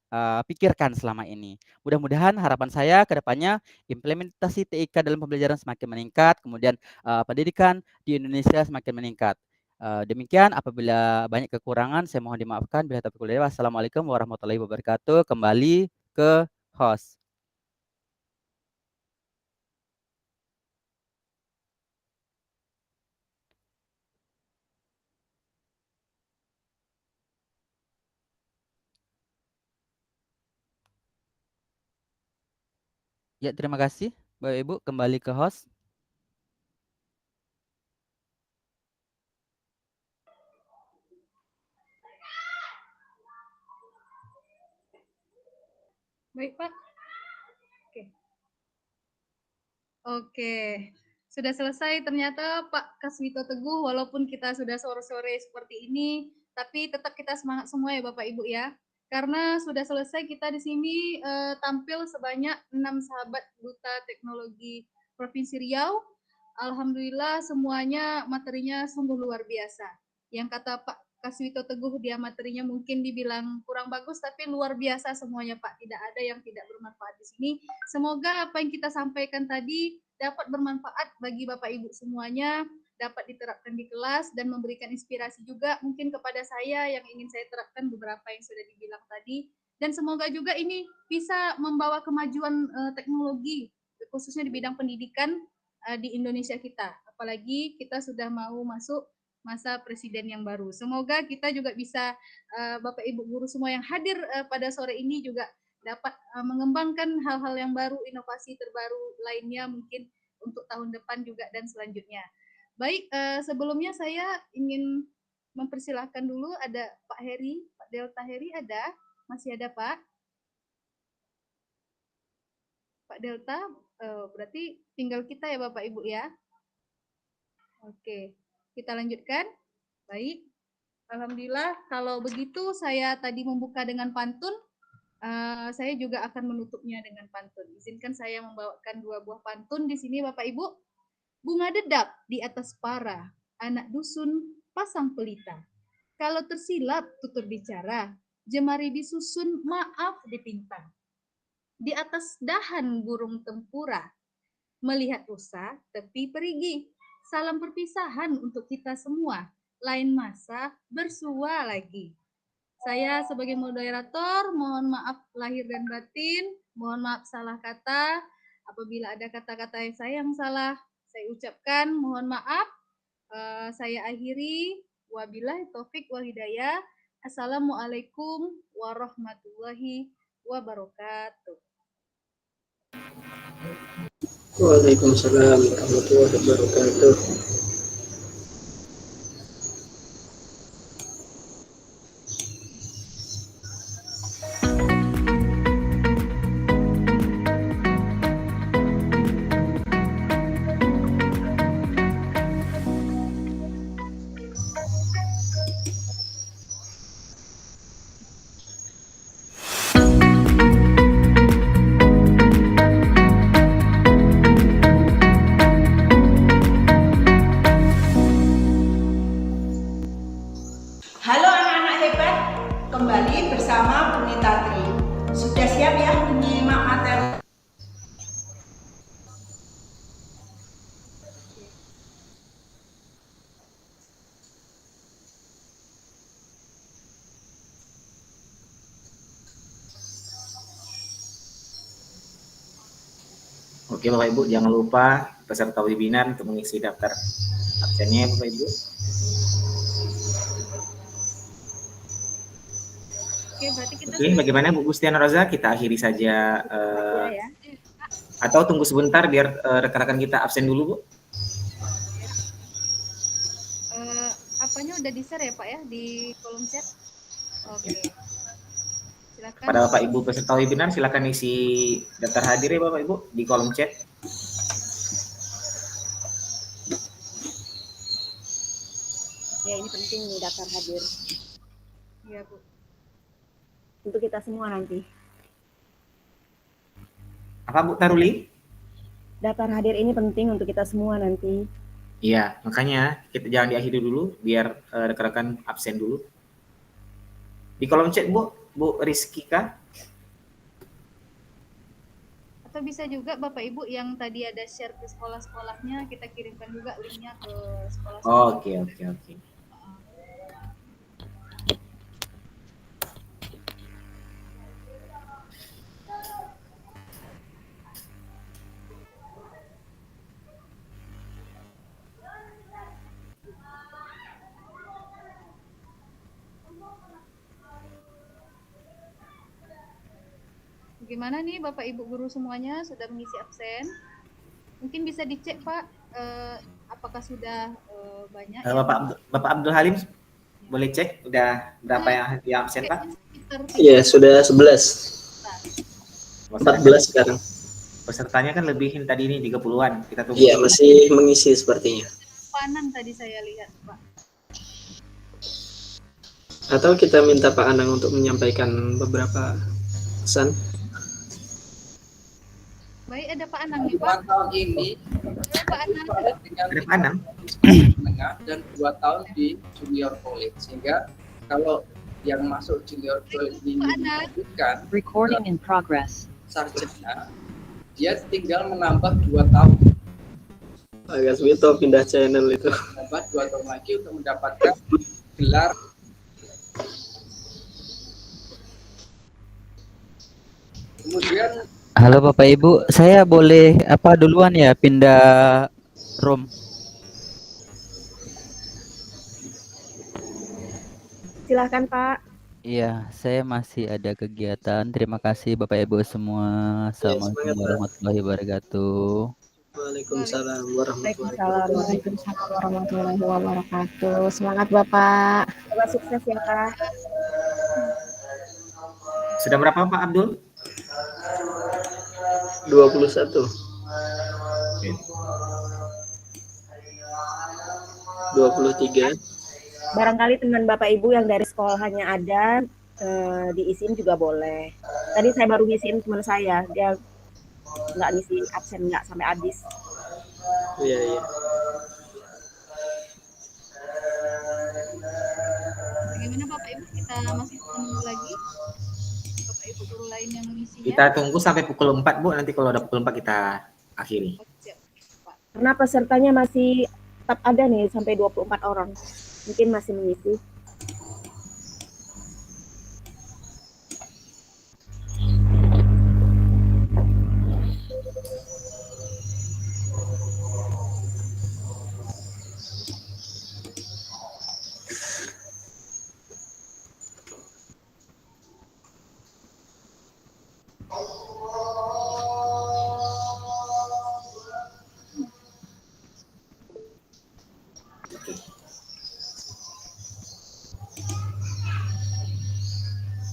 pikirkan selama ini. Mudah-mudahan harapan saya ke depannya implementasi TIK dalam pembelajaran semakin meningkat, kemudian pendidikan di Indonesia semakin meningkat. Demikian, apabila banyak kekurangan saya mohon dimaafkan. Bila taufiq wal hidayah. Wassalamualaikum warahmatullahi wabarakatuh. Kembali ke host. Ya, terima kasih Bapak Ibu, kembali ke host. Baik, Pak. Oke. Sudah selesai ternyata Pak Kaswito Teguh, walaupun kita sudah sore-sore seperti ini, tapi tetap kita semangat semua ya Bapak Ibu ya. Karena sudah selesai kita di sini tampil sebanyak 6 sahabat duta teknologi Provinsi Riau. Alhamdulillah semuanya materinya sungguh luar biasa. Yang kata Pak Kaswito Teguh, dia materinya mungkin dibilang kurang bagus, tapi luar biasa semuanya Pak. Tidak ada yang tidak bermanfaat di sini. Semoga apa yang kita sampaikan tadi dapat bermanfaat bagi Bapak Ibu semuanya, dapat diterapkan di kelas dan memberikan inspirasi juga mungkin kepada saya yang ingin saya terapkan beberapa yang sudah dibilang tadi. Dan semoga juga ini bisa membawa kemajuan teknologi, khususnya di bidang pendidikan di Indonesia kita. Apalagi kita sudah mau masuk masa presiden yang baru. Semoga kita juga bisa Bapak Ibu guru semua yang hadir pada sore ini juga dapat mengembangkan hal-hal yang baru, inovasi terbaru lainnya mungkin untuk tahun depan juga dan selanjutnya. Baik, sebelumnya saya ingin mempersilahkan dulu ada Pak Heri, Pak Delta Heri ada? Masih ada Pak? Pak Delta, berarti tinggal kita ya Bapak Ibu ya? Oke, kita lanjutkan. Baik, Alhamdulillah kalau begitu saya tadi membuka dengan pantun, saya juga akan menutupnya dengan pantun. Izinkan saya membawakan 2 buah pantun di sini Bapak Ibu. Bunga dedap di atas para, anak dusun pasang pelita. Kalau tersilap tutur bicara, jemari disusun maaf dipinta. Di atas dahan burung tempura, melihat rusa tepi perigi. Salam perpisahan untuk kita semua, lain masa bersua lagi. Saya sebagai moderator mohon maaf lahir dan batin, mohon maaf salah kata. Apabila ada kata-kata yang salah, saya ucapkan mohon maaf. Saya akhiri. Wabillahi taufik wal hidayah. Assalamualaikum warahmatullahi wabarakatuh. Waalaikumsalam warahmatullahi wabarakatuh. bersama Bu Nitatri. Sudah siap ya menyimak materi? Oke Bapak Ibu, jangan lupa peserta webinar untuk mengisi daftar absennya Bapak Ibu. Oke, berarti kita Oke, bagaimana Bu Gustiana Roza? Kita akhiri saja ya. atau tunggu sebentar biar rekan-rekan kita absen dulu Bu. Apanya udah di-share ya Pak ya di kolom chat? Oke. Silakan. Pada Bapak Ibu peserta webinar silakan isi daftar hadir ya Bapak Ibu di kolom chat. Ya, ini penting nih daftar hadir. Iya Bu. Untuk kita semua nanti. Apa Bu Taruli? Daftar hadir ini penting untuk kita semua nanti. Iya, makanya kita jangan diakhiri dulu biar rekan-rekan absen dulu. Di kolom chat Bu Rizky kah? Atau bisa juga Bapak Ibu yang tadi ada share ke sekolah-sekolahnya, kita kirimkan juga linknya ke sekolah-sekolah. Oke. Bagaimana nih Bapak Ibu guru semuanya sudah mengisi absen? Mungkin bisa dicek Pak, apakah sudah banyak? Bapak Abdul Halim boleh cek udah berapa yang absen Pak? Iya, sudah 11. 14 sekarang. Pesertanya kan lebihin tadi ini 30-an. Kita tunggu. Iya, masih mengisi sepertinya. Panan tadi saya lihat Pak. Atau kita minta Pak Anang untuk menyampaikan beberapa pesan. Baik, ada Pak Anang nih Pak. Tahun ini Pak Anang. Ada Pak Anang. Menengah dan 2 tahun di junior college, sehingga kalau yang masuk junior college ini dilanjutkan recording in progress sarjana, dia tinggal menambah 2 tahun. Agak Smito pindah channel itu. Menambah 2 tahun lagi untuk mendapatkan gelar. Kemudian Halo Bapak Ibu, saya boleh apa duluan ya pindah room? Silahkan Pak. Iya, saya masih ada kegiatan. Terima kasih Bapak Ibu semua. Assalamualaikum warahmatullahi wabarakatuh. Waalaikumsalam warahmatullahi wabarakatuh. Semangat Bapak. Semoga sukses ya Pak. Sudah berapa Pak Abdul? 21. 23. Barangkali teman Bapak Ibu yang dari sekolah hanya ada diisiin juga boleh. Tadi saya baru ngisiin teman saya, dia nggak ngisiin absen nggak sampai habis. Iya. Bagaimana Bapak Ibu, kita masih tunggu lagi Bapak Ibu guru lain yang mengisinya? Kita tunggu sampai pukul 4 Bu, nanti kalau udah pukul 4 kita akhiri. Karena pesertanya masih tetap ada nih sampai 24 orang. Mungkin masih mengisi.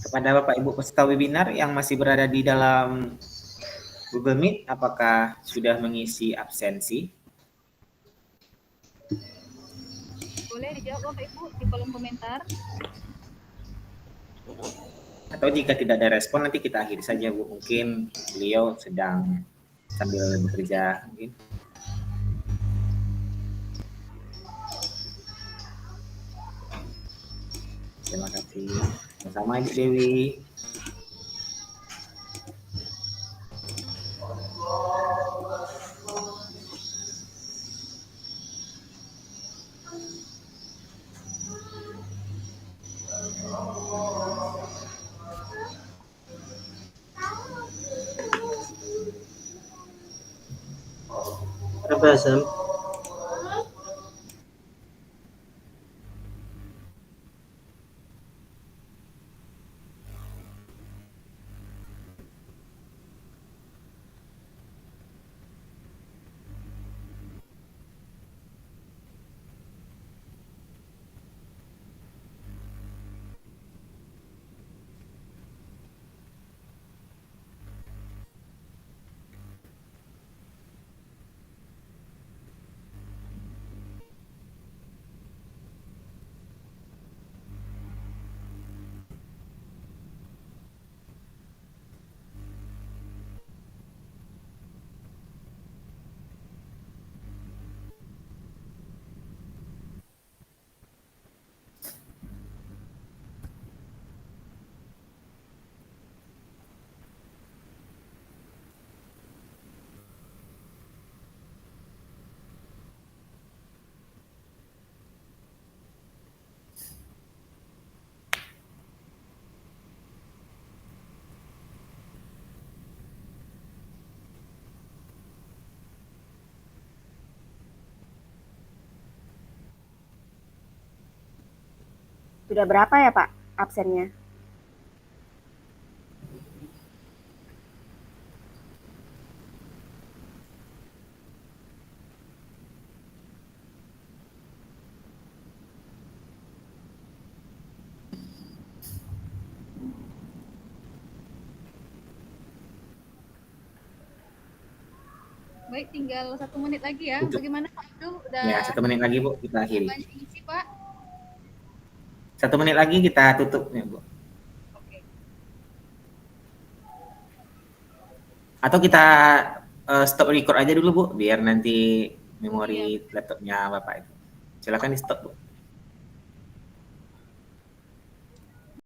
Kepada Bapak Ibu peserta webinar yang masih berada di dalam Google Meet, apakah sudah mengisi absensi? Boleh dijawab Bapak Ibu di kolom komentar. Atau jika tidak ada respon, nanti kita akhiri saja Bu. Mungkin beliau sedang sambil bekerja mungkin. Terima kasih. Sama Ibu Dewi. Apa Sam? Sudah berapa ya Pak absennya? Baik, tinggal 1 menit lagi ya. Tutup. Bagaimana Pak Abdul? Udah Ya, 1 menit lagi Bu, kita akhiri. banyak isi Pak? 1 menit lagi kita tutup ya Bu. Oke. Atau kita stop record aja dulu Bu, biar nanti memori laptopnya Bapak itu. Silakan di stop Bu.